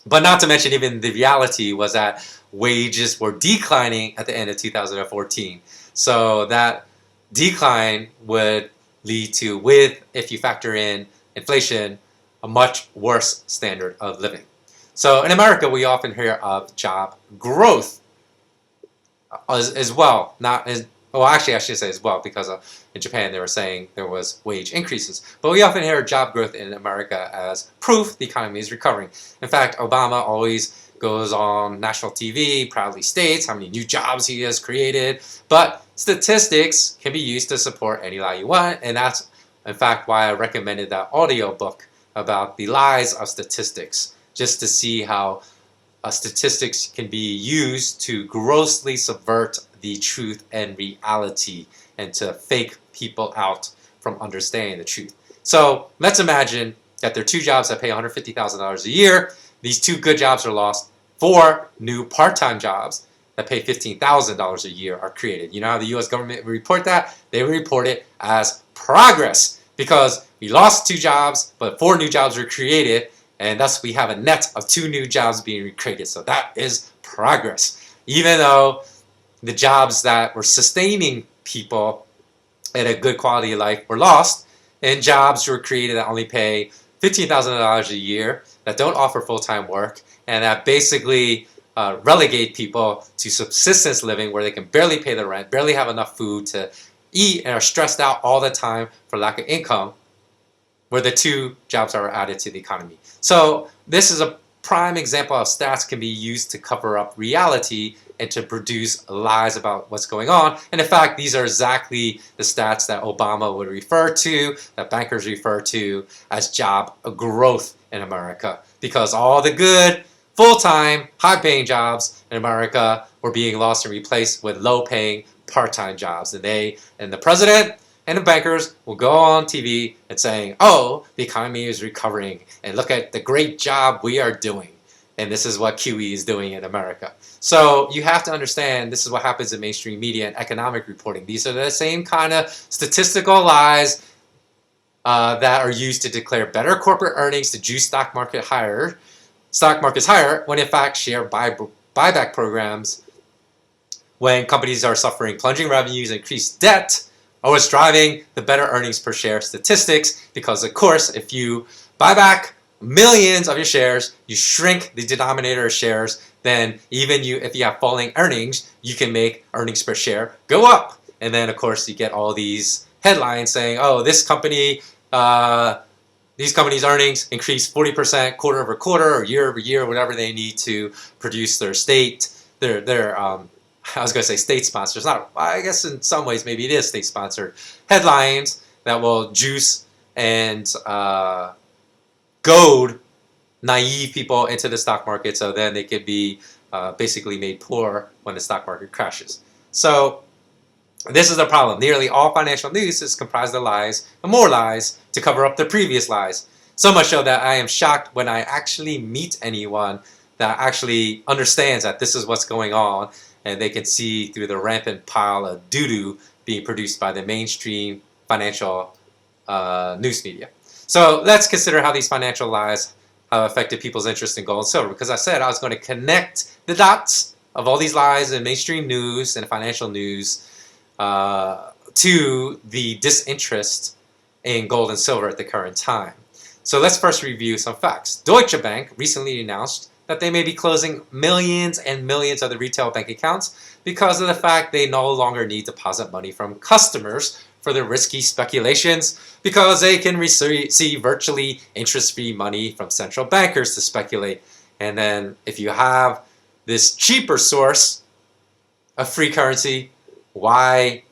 S1: but not to mention, even the reality was that wages were declining at the end of 2014. So that decline would lead to, if you factor in inflation, a much worse standard of living. So in America, we often hear of job growth as well. Actually, I should say as well, because in Japan they were saying there was wage increases. But we often hear job growth in America as proof the economy is recovering. In fact, Obama always goes on national TV, proudly states how many new jobs he has created. But statistics can be used to support any lie you want, and that's in fact why I recommended that audio book about the lies of statistics, just to see how statistics can be used to grossly subvert the truth and reality and to fake people out from understanding the truth. So let's imagine that there are two jobs that pay $150,000 a year. These two good jobs are lost. 4 new part-time jobs that pay $15,000 a year are created. You know how the U.S. government would report that? They would report it as progress, because we lost 2 jobs, but 4 new jobs were created, and thus we have a net of 2 new jobs being created. So that is progress. Even though the jobs that were sustaining people at a good quality of life were lost, and jobs were created that only pay $15,000 a year, that don't offer full-time work, and that basically relegate people to subsistence living, where they can barely pay the rent, barely have enough food to eat, and are stressed out all the time for lack of income, where the 2 jobs are added to the economy. So this is a prime example of stats can be used to cover up reality and to produce lies about what's going on. And in fact, these are exactly the stats that Obama would refer to, that bankers refer to as job growth in America, because all the good, full-time, high-paying jobs in America were being lost and replaced with low-paying, part-time jobs. And the president and the bankers will go on TV and saying, oh, the economy is recovering, and look at the great job we are doing. And this is what QE is doing in America. So you have to understand, this is what happens in mainstream media and economic reporting. These are the same kind of statistical lies that are used to declare better corporate earnings to juice stock markets higher, when in fact share buyback programs, when companies are suffering plunging revenues and increased debt, are what's driving the better earnings per share statistics. Because of course, if you buy back millions of your shares, you shrink the denominator of shares, then even if you have falling earnings, you can make earnings per share go up. And then of course you get all these headlines saying, oh, these companies' earnings increased 40% quarter over quarter or year over year, whatever they need to produce their I was going to say state sponsors. Not, I guess in some ways maybe it is state sponsored headlines that will juice and goad naive people into the stock market, so then they could be basically made poor when the stock market crashes. So this is the problem. Nearly all financial news is comprised of lies and more lies to cover up the previous lies. So much so that I am shocked when I actually meet anyone that actually understands that this is what's going on, and they can see through the rampant pile of doo-doo being produced by the mainstream financial news media. So let's consider how these financial lies have affected people's interest in gold and silver. Because I said I was going to connect the dots of all these lies in mainstream news and financial news to the disinterest in gold and silver at the current time. So let's first review some facts. Deutsche Bank recently announced that they may be closing millions and millions of the retail bank accounts because of the fact they no longer need deposit money from customers for their risky speculations, because they can receive virtually interest-free money from central bankers to speculate. And then if you have this cheaper source of free currency, why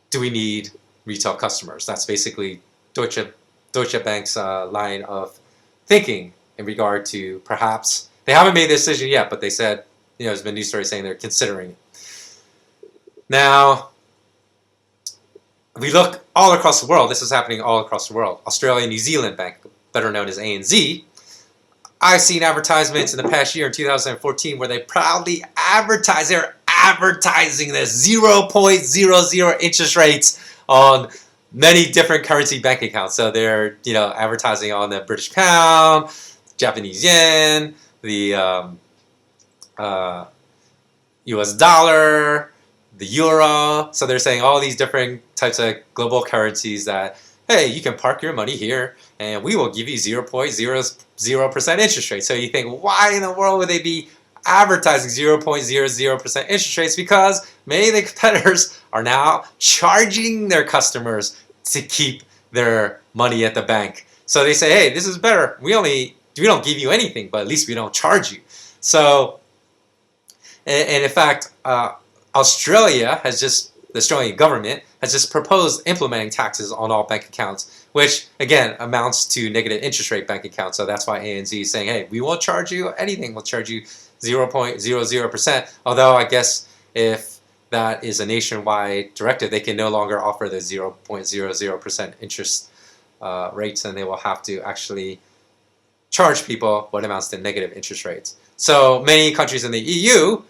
S1: do we need retail customers? That's basically Deutsche Bank's line of thinking in regard to perhaps, they haven't made the decision yet, but they said, there's been news stories saying they're considering it. Now, we look all across the world. This is happening all across the world. Australia New Zealand Bank, better known as ANZ, I've seen advertisements in the past year in 2014 where they proudly advertise, they're advertising this 0.00 interest rates on many different currency bank accounts. So they're, advertising on the British pound, Japanese yen, the US dollar, the euro. So they're saying all these different types of global currencies that, hey, you can park your money here and we will give you 0.00% interest rate. So you think, why in the world would they be advertising 0.00% interest rates? Because many of the competitors are now charging their customers to keep their money at the bank. So they say, hey, this is better. We don't give you anything, but at least we don't charge you. So, and in fact, the Australian government has just proposed implementing taxes on all bank accounts, which again amounts to negative interest rate bank accounts. So that's why ANZ is saying, hey, we won't charge you anything. We'll charge you 0.00%. Although I guess if that is a nationwide directive, they can no longer offer the 0.00% interest rates, and they will have to actually charge people what amounts to negative interest rates. So many countries in the EU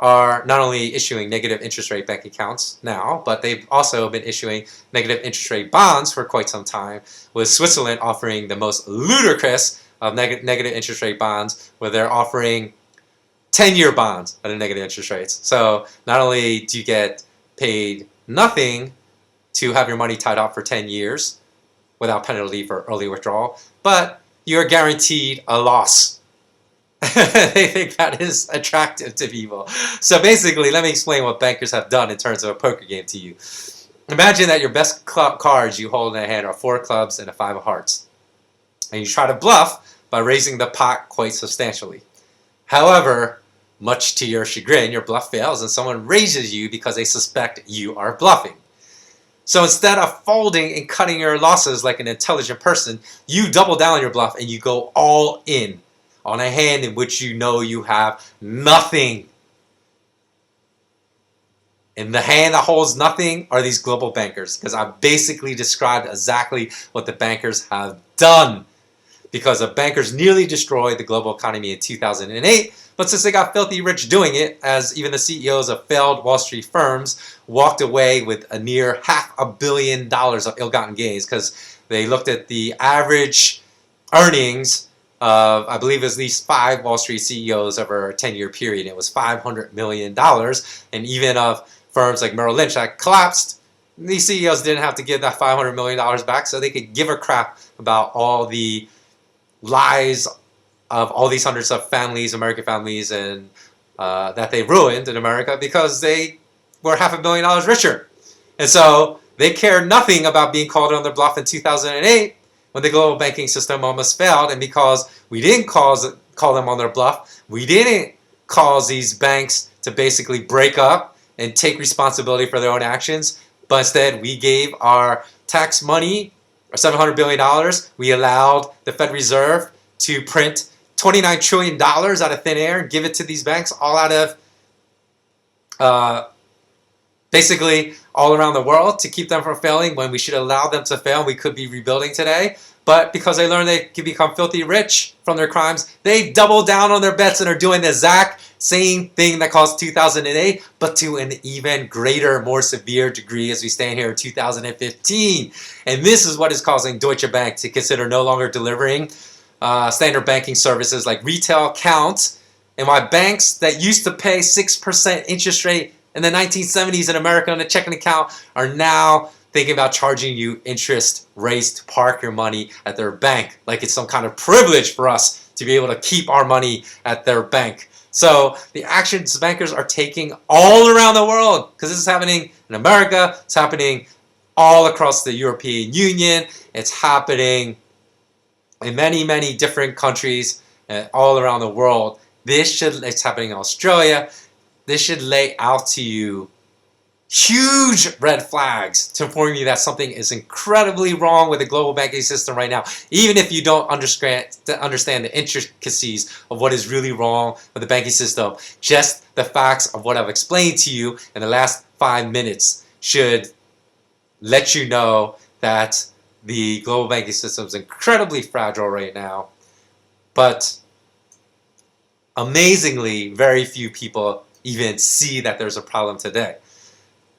S1: are not only issuing negative interest rate bank accounts now, but they've also been issuing negative interest rate bonds for quite some time, with Switzerland offering the most ludicrous of negative interest rate bonds, where they're offering 10-year bonds at a negative interest rates. So not only do you get paid nothing to have your money tied up for 10 years without penalty for early withdrawal, but you're guaranteed a loss. They think that is attractive to people. So basically, let me explain what bankers have done in terms of a poker game to you. Imagine that your best cards you hold in a hand are 4 clubs and a 5 of hearts. And you try to bluff by raising the pot quite substantially. However, much to your chagrin, your bluff fails and someone raises you because they suspect you are bluffing. So instead of folding and cutting your losses like an intelligent person, you double down on your bluff and you go all in on a hand in which you know you have nothing. And the hand that holds nothing are these global bankers, because I've basically described exactly what the bankers have done. Because the bankers nearly destroyed the global economy in 2008, but since they got filthy rich doing it, as even the CEOs of failed Wall Street firms walked away with a near $500 million of ill-gotten gains, because they looked at the average earnings of, I believe, at least 5 Wall Street CEOs over a 10-year period. It was $500 million. And even of firms like Merrill Lynch that collapsed, these CEOs didn't have to give that $500 million back, so they could give a crap about all the lies of all these hundreds of families, American families, and that they ruined in America because they were $500 million richer. And so they cared nothing about being called on their bluff in 2008 when the global banking system almost failed. And because we didn't call them on their bluff, we didn't cause these banks to basically break up and take responsibility for their own actions, but instead we gave our tax money, our $700 billion, we allowed the Fed Reserve to print $29 trillion out of thin air and give it to these banks all out of basically all around the world to keep them from failing when we should allow them to fail. We could be rebuilding today. But because they learned they could become filthy rich from their crimes, they double down on their bets and are doing the exact same thing that caused 2008, but to an even greater, more severe degree as we stand here in 2015. And this is what is causing Deutsche Bank to consider no longer delivering standard banking services like retail accounts, and why banks that used to pay 6% interest rate in the 1970s in America on a checking account are now thinking about charging you interest rates to park your money at their bank, like it's some kind of privilege for us to be able to keep our money at their bank. So the actions bankers are taking all around the world, because this is happening in America, it's happening all across the European Union, it's happening in many, many different countries all around the world. It's happening in Australia. This should lay out to you huge red flags to inform you that something is incredibly wrong with the global banking system right now, even if you don't understand the intricacies of what is really wrong with the banking system. Just the facts of what I've explained to you in the last 5 minutes should let you know that the global banking system is incredibly fragile right now. But amazingly, very few people even see that there's a problem today.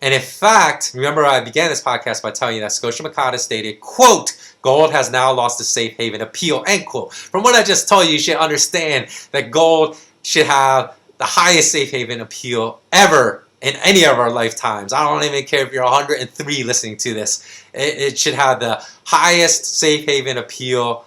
S1: And in fact, remember I began this podcast by telling you that Scotia Makata stated, quote, gold has now lost its safe haven appeal, end quote. From what I just told you, you should understand that gold should have the highest safe haven appeal ever in any of our lifetimes. I don't even care if you're 103 listening to this. It should have the highest safe haven appeal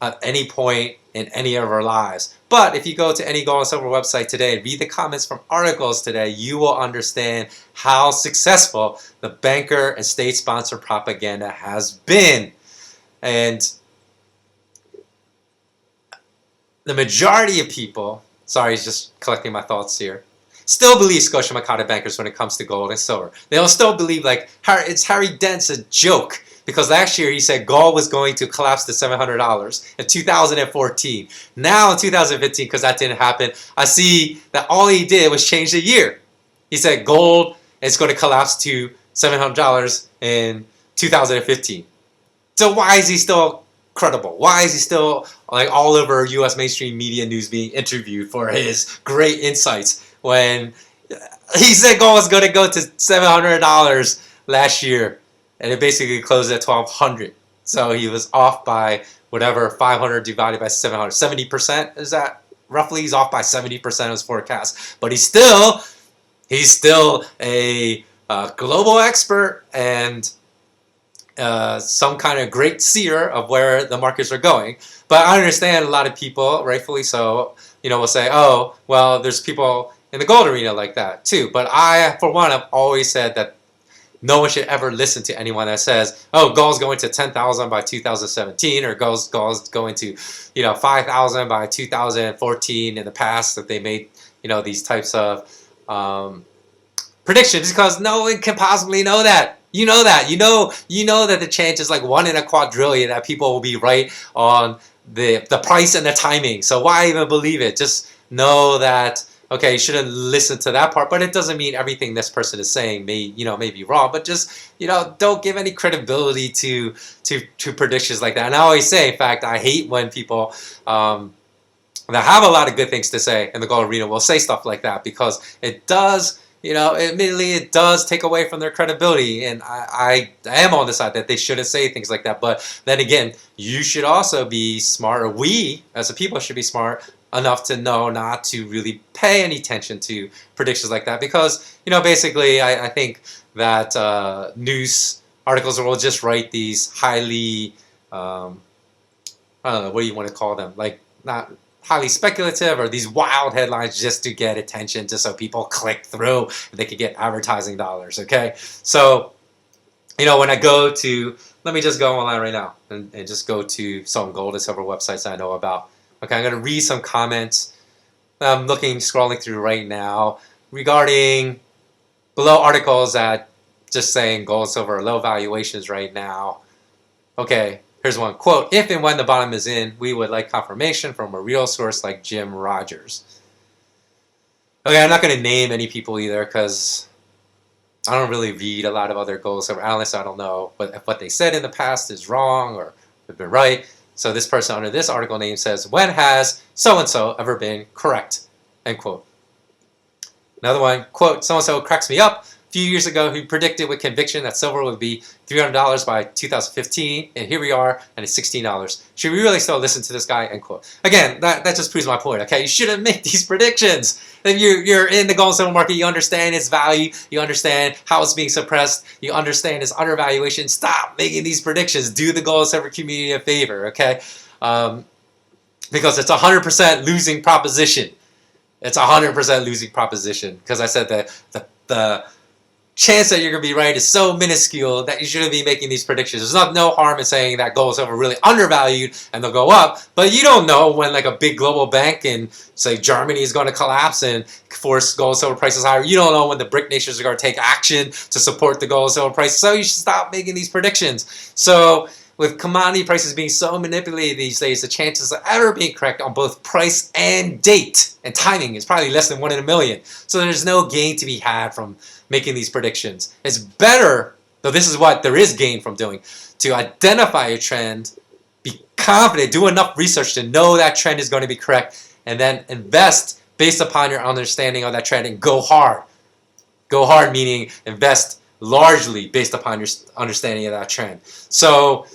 S1: at any point in any of our lives. But if you go to any gold and silver website today and read the comments from articles today, you will understand how successful the banker and state-sponsored propaganda has been. And the majority of people, sorry, just collecting my thoughts here, still believe Scotia Makata bankers when it comes to gold and silver. They'll still believe like it's Harry Dent's a joke. Because last year he said gold was going to collapse to $700 in 2014. Now in 2015, because that didn't happen, I see that all he did was change the year. He said gold is going to collapse to $700 in 2015. So why is he still credible? Why is he still like all over U.S. mainstream media news being interviewed for his great insights when he said gold was going to go to $700 last year? And it basically closed at 1,200. So he was off by whatever, 500 divided by 700. 70%, is that roughly? He's off by 70% of his forecast. But he's still a global expert and some kind of great seer of where the markets are going. But I understand a lot of people, rightfully so, will say, oh, well, there's people in the gold arena like that too. But I, for one, have always said that no one should ever listen to anyone that says, oh, gold's going to 10,000 by 2017 or gold's going to, 5,000 by 2014 in the past, that they made, these types of predictions, because no one can possibly know that. You know that. You know that the chance is like 1 in a quadrillion that people will be right on the price and the timing. So why even believe it? Just know that, okay, you shouldn't listen to that part, but it doesn't mean everything this person is saying may be wrong. But just, don't give any credibility to predictions like that. And I always say, in fact, I hate when people that have a lot of good things to say in the gold arena will say stuff like that, because it does, admittedly, it does take away from their credibility. And I am on the side that they shouldn't say things like that. But then again, you should also be smart, or we as a people should be smart enough to know not to really pay any attention to predictions like that, because basically I think that news articles will just write these highly I don't know, what do you want to call them, like not highly speculative or these wild headlines just to get attention, just so people click through and they could get advertising dollars. Okay, so when I go to, let me just go online right now and just go to some gold and silver websites I know about. Okay, I'm going to read some comments I'm scrolling through right now regarding below articles that just saying gold and silver are low valuations right now. Okay, here's one. Quote, if and when the bottom is in, we would like confirmation from a real source like Jim Rogers. Okay, I'm not going to name any people either, because I don't really read a lot of other gold and silver analysts. I don't know if what they said in the past is wrong or have been right. So this person under this article name says, when has so-and-so ever been correct? End quote. Another one, quote, so-and-so cracks me up. A few years ago, he predicted with conviction that silver would be $300 by 2015, and here we are, and it's $16. Should we really still listen to this guy? End quote. Again, that just proves my point, okay? You shouldn't make these predictions. If you're in the gold and silver market, you understand its value, you understand how it's being suppressed, you understand its undervaluation. Stop making these predictions. Do the gold and silver community a favor, okay? Because it's 100% losing proposition. It's 100% losing proposition, because I said that the chance that you're going to be right is so minuscule that you shouldn't be making these predictions. There's no harm in saying that gold and silver are really undervalued and they'll go up, but you don't know when like a big global bank in, say, Germany is going to collapse and force gold and silver prices higher. You don't know when the BRIC nations are going to take action to support the gold and silver price, so you should stop making these predictions. So with commodity prices being so manipulated these days, the chances of ever being correct on both price and date and timing is probably less than 1 in a million. So there's no gain to be had from making these predictions. It's better, though this is what there is gain from doing, to identify a trend be confident, do enough research to know that trend is going to be correct, and then invest based upon your understanding of that trend and go hard. Go hard meaning invest largely based upon your understanding of that trend. So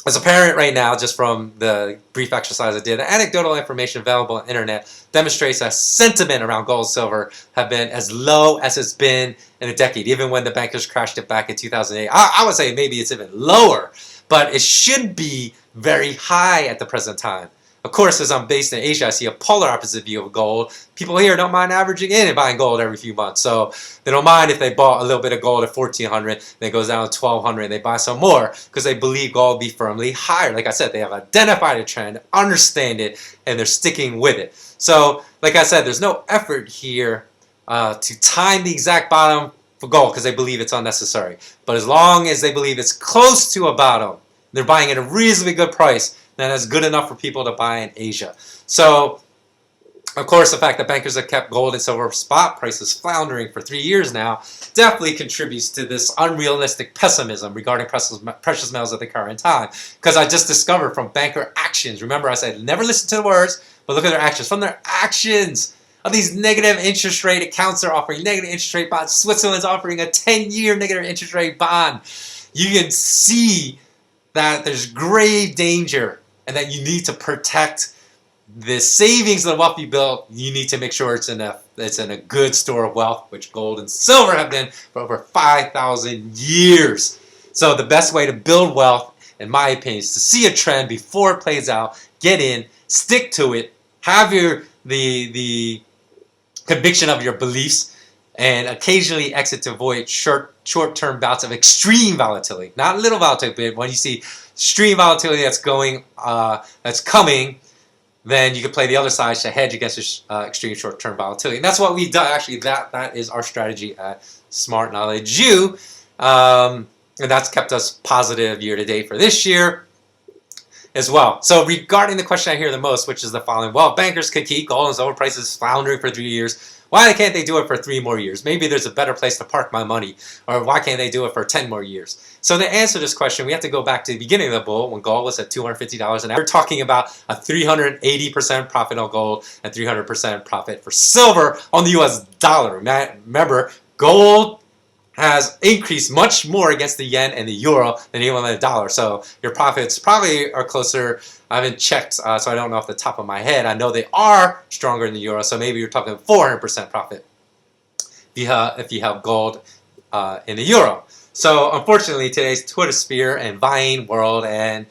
S1: as apparent right now, just from the brief exercise I did, the anecdotal information available on the internet demonstrates that sentiment around gold and silver have been as low as it's been in a decade, even when the bankers crashed it back in 2008. I would say maybe it's even lower, but it should be very high at the present time. Of course, as I'm based in Asia, I see a polar opposite view of gold. People here don't mind averaging in and buying gold every few months. So they don't mind if they bought a little bit of gold at 1,400, then it goes down to 1,200, and they buy some more because they believe gold will be firmly higher. Like I said, they have identified a trend, understand it, and they're sticking with it. So, like I said, there's no effort here to time the exact bottom for gold because they believe it's unnecessary. But as long as they believe it's close to a bottom, they're buying at a reasonably good price, then that's good enough for people to buy in Asia. So, of course, the fact that bankers have kept gold and silver spot prices floundering for 3 years now definitely contributes to this unrealistic pessimism regarding precious metals at the current time. Because I just discovered from banker actions, remember I said never listen to the words, but look at their actions. From their actions of these negative interest rate accounts are offering negative interest rate bonds. Switzerland's offering a 10-year negative interest rate bond. You can see that there's grave danger and that you need to protect the savings of the wealth you built. You need to make sure it's in a good store of wealth, which gold and silver have been for over 5,000 years. So the best way to build wealth, in my opinion, is to see a trend before it plays out, get in, stick to it, have the conviction of your beliefs, and occasionally exit to avoid short-term bouts of extreme volatility. Not little volatility, but when you see extreme volatility that's coming, then you can play the other side to hedge against this extreme short-term volatility. And that's what we've done. Actually, that is our strategy at SmartKnowledgeU. And that's kept us positive year to date for this year as well. So regarding the question I hear the most, which is the following: well, bankers could keep gold and silver prices floundering for 3 years. Why can't they do it for 3 more years? Maybe there's a better place to park my money. Or why can't they do it for 10 more years? So to answer this question, we have to go back to the beginning of the bull when gold was at $250 an ounce. We're talking about a 380% profit on gold and 300% profit for silver on the US dollar. Remember, gold has increased much more against the yen and the euro than even the dollar. So your profits probably are closer. I haven't checked, so I don't know off the top of my head. I know they are stronger in the euro, so maybe you're talking 400% profit if you have gold in the euro. So unfortunately, today's Twitter sphere and buying world and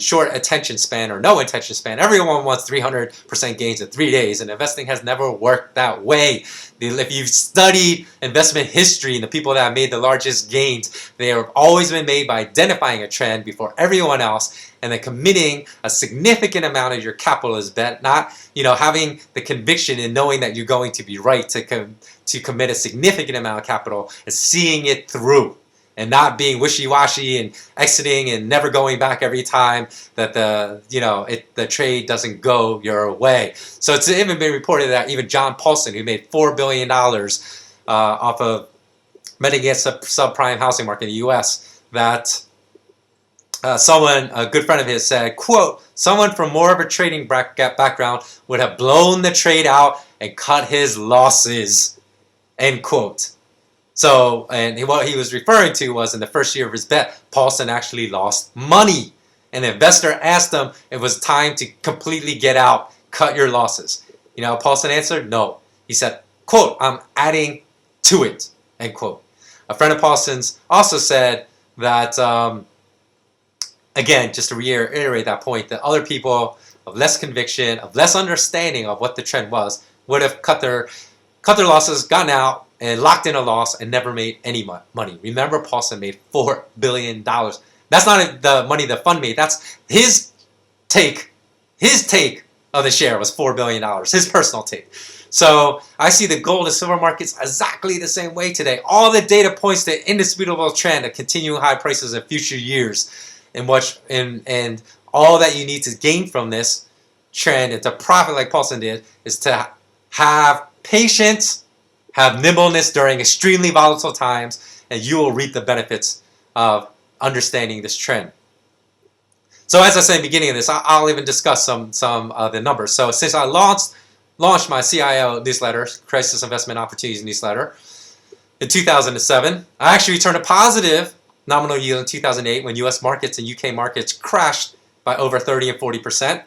S1: short attention span or no attention span, everyone wants 300% gains in 3 days, and investing has never worked that way. If you've studied investment history and the people that have made the largest gains, they have always been made by identifying a trend before everyone else and then committing a significant amount of your capital as bet, not having the conviction and knowing that you're going to be right to commit a significant amount of capital and seeing it through, and not being wishy-washy and exiting and never going back every time that the trade doesn't go your way. So it's even been reported that even John Paulson, who made $4 billion off of betting against the subprime housing market in the U.S., that a good friend of his said, quote, someone from more of a trading background would have blown the trade out and cut his losses, end quote. So, and what he was referring to was in the first year of his bet, Paulson actually lost money. And the investor asked him if it was time to completely get out, cut your losses. You know, Paulson answered, no. He said, quote, I'm adding to it, end quote. A friend of Paulson's also said that, again, just to reiterate that point, that other people of less conviction, of less understanding of what the trend was, would have cut their losses, gotten out, and locked in a loss and never made any money. Remember, Paulson made $4 billion. That's not the money the fund made. That's his take. His take of the share was $4 billion, his personal take. So I see the gold and silver markets exactly the same way today. All the data points to indisputable trend of continuing high prices in future years. And all that you need to gain from this trend and to profit like Paulson did is to have patience, have nimbleness during extremely volatile times, and you will reap the benefits of understanding this trend. So as I said in the beginning of this, I'll even discuss some of the numbers. So since I launched my CIO newsletter, Crisis Investment Opportunities newsletter, in 2007, I actually returned a positive nominal yield in 2008 when U.S. markets and U.K. markets crashed by over 30 and 40%.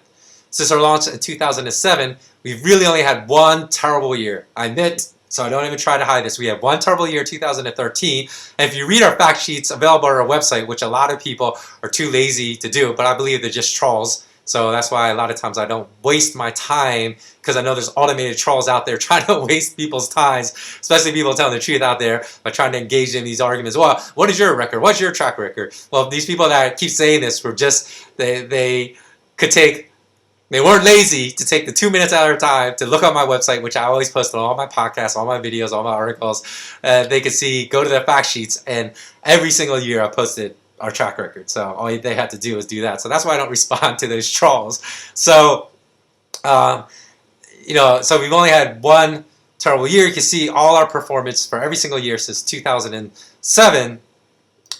S1: Since our launch in 2007, we've really only had one terrible year. I admit, so I don't even try to hide this. We had one terrible year, 2013. And if you read our fact sheets available on our website, which a lot of people are too lazy to do, but I believe they're just trolls. So that's why a lot of times I don't waste my time, because I know there's automated trolls out there trying to waste people's times, especially people telling the truth out there by trying to engage in these arguments. Well, what is your record? What's your track record? Well, these people that keep saying this were just, they weren't lazy to take the 2 minutes out of their time to look on my website, which I always post on all my podcasts, all my videos, all my articles. They could see, go to the fact sheets, and every single year I posted our track record. So all they had to do was do that. So that's why I don't respond to those trolls. So, so we've only had one terrible year. You can see all our performance for every single year since 2007,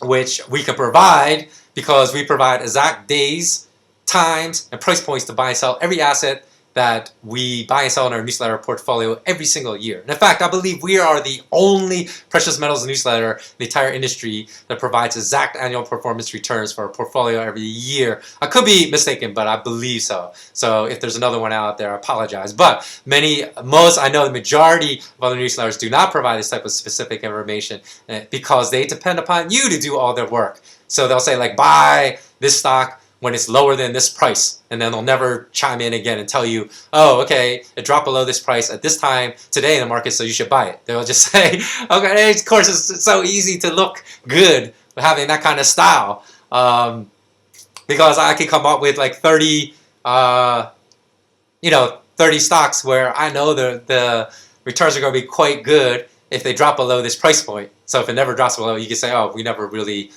S1: which we can provide because we provide exact days, times, and price points to buy and sell every asset that we buy and sell in our newsletter portfolio every single year. And in fact, I believe we are the only precious metals newsletter in the entire industry that provides exact annual performance returns for our portfolio every year. I could be mistaken, but I believe so. So if there's another one out there, I apologize. But I know the majority of other newsletters do not provide this type of specific information because they depend upon you to do all their work. So they'll say, like, buy this stock when it's lower than this price, and then they'll never chime in again and tell you, oh, okay, it dropped below this price at this time today in the market, so you should buy it. They'll just say, okay, of course, it's so easy to look good having that kind of style, because I could come up with like 30 stocks where I know the returns are going to be quite good if they drop below this price point. So if it never drops below, you can say, oh, we never really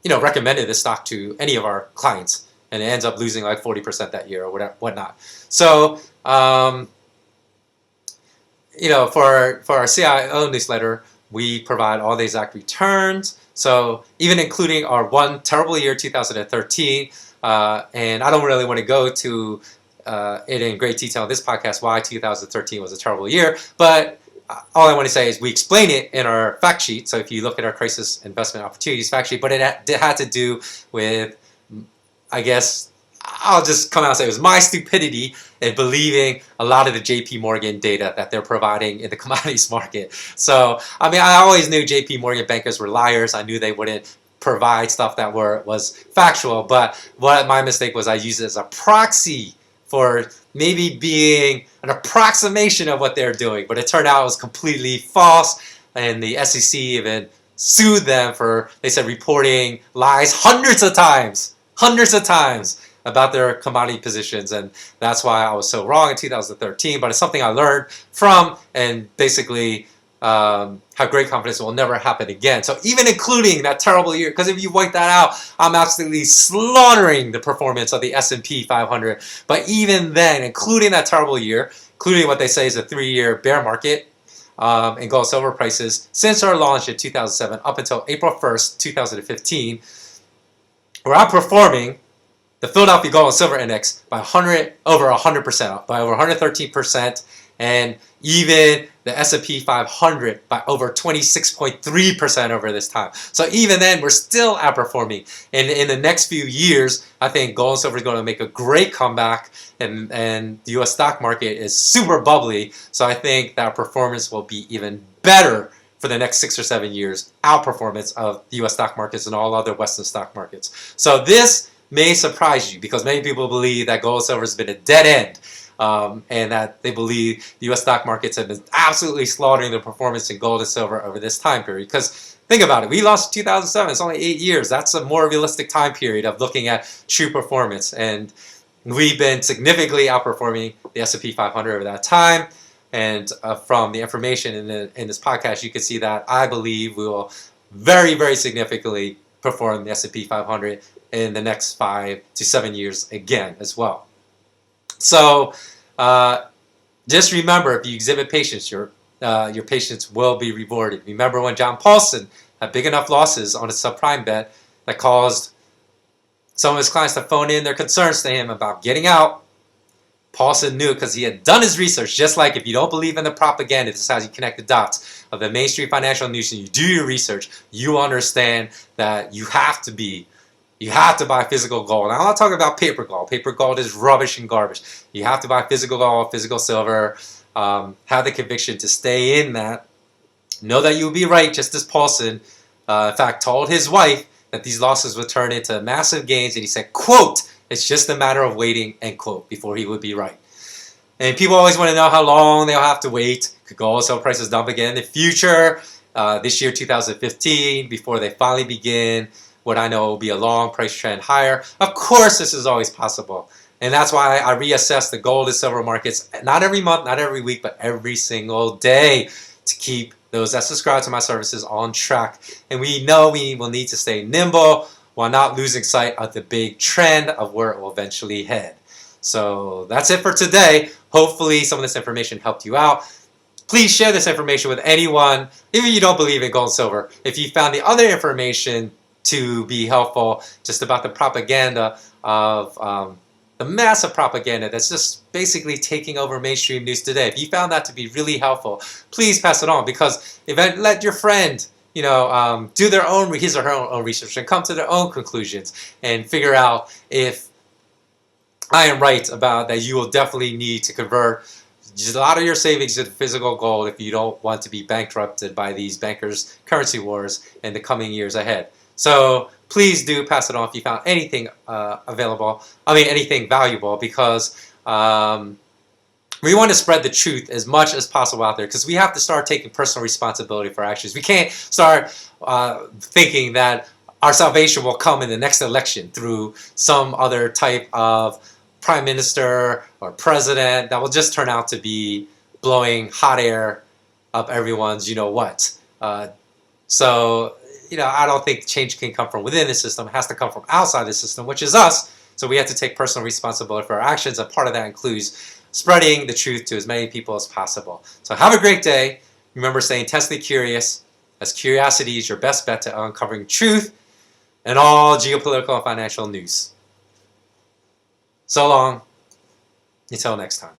S1: recommended this stock to any of our clients, and it ends up losing like 40% that year or whatnot. So, for our CIO newsletter, we provide all the exact returns. So even including our one terrible year, 2013, and I don't really want to go to it in great detail in this podcast why 2013 was a terrible year, but all I want to say is we explain it in our fact sheet. So if you look at our Crisis Investment Opportunities fact sheet, but it had to do with, I guess, I'll just come out and say it was my stupidity in believing a lot of the JP Morgan data that they're providing in the commodities market. So, I mean, I always knew JP Morgan bankers were liars. I knew they wouldn't provide stuff that was factual, but what my mistake was, I used it as a proxy for maybe being an approximation of what they're doing, but it turned out it was completely false, and the SEC even sued them for, they said, reporting lies hundreds of times about their commodity positions, and that's why I was so wrong in 2013, but it's something I learned from, and basically have great confidence it will never happen again. So even including that terrible year, because if you wipe that out, I'm absolutely slaughtering the performance of the S&P 500. But even then, including that terrible year, including what they say is a 3-year bear market in gold and silver prices, since our launch in 2007 up until April 1st, 2015, we're outperforming the Philadelphia Gold and Silver Index by over 100%, by over 113%, and even the S&P 500 by over 26.3% over this time. So even then, we're still outperforming. And in the next few years, I think gold and silver is going to make a great comeback, and the U.S. stock market is super bubbly. So I think that performance will be even better for the next 6 or 7 years, outperformance of the U.S. stock markets and all other Western stock markets. So this may surprise you, because many people believe that gold and silver has been a dead end. And that they believe the U.S. stock markets have been absolutely slaughtering the performance in gold and silver over this time period. Because think about it, we launched in 2007, it's only 8 years. That's a more realistic time period of looking at true performance. And we've been significantly outperforming the S&P 500 over that time. And from the information in this podcast, you can see that I believe we will very, very significantly perform the S&P 500 in the next 5 to 7 years again as well. So just remember, if you exhibit patience, your patience will be rewarded. Remember when John Paulson had big enough losses on a subprime bet that caused some of his clients to phone in their concerns to him about getting out. Paulson knew because he had done his research, just like if you don't believe in the propaganda, this is how you connect the dots of the mainstream financial news, and you do your research, you understand that you have to buy physical gold. Now, I'm not talking about paper gold. Paper gold is rubbish and garbage. You have to buy physical gold, physical silver, have the conviction to stay in that. Know that you'll be right, just as Paulson, in fact, told his wife that these losses would turn into massive gains, and he said, quote, "It's just a matter of waiting," end quote, before he would be right. And people always want to know how long they'll have to wait. Could gold sell prices dump again in the future? This year, 2015, before they finally begin what I know will be a long price trend higher. Of course, this is always possible. And that's why I reassess the gold and silver markets, not every month, not every week, but every single day, to keep those that subscribe to my services on track. And we know we will need to stay nimble while not losing sight of the big trend of where it will eventually head. So that's it for today. Hopefully some of this information helped you out. Please share this information with anyone, even if you don't believe in gold and silver. If you found the other information to be helpful, just about the propaganda of the massive propaganda that's just basically taking over mainstream news today. If you found that to be really helpful, please pass it on, because let your friend do their own, his or her own research and come to their own conclusions and figure out if I am right about that. You will definitely need to convert just a lot of your savings into physical gold if you don't want to be bankrupted by these bankers' currency wars in the coming years ahead. So please do pass it on if you found anything anything valuable, because we want to spread the truth as much as possible out there, because we have to start taking personal responsibility for our actions. We can't start thinking that our salvation will come in the next election through some other type of prime minister or president that will just turn out to be blowing hot air up everyone's what. I don't think change can come from within the system. It has to come from outside the system, which is us. So we have to take personal responsibility for our actions, and part of that includes spreading the truth to as many people as possible. So have a great day. Remember, stay intensely curious, as curiosity is your best bet to uncovering truth and all geopolitical and financial news. So long. Until next time.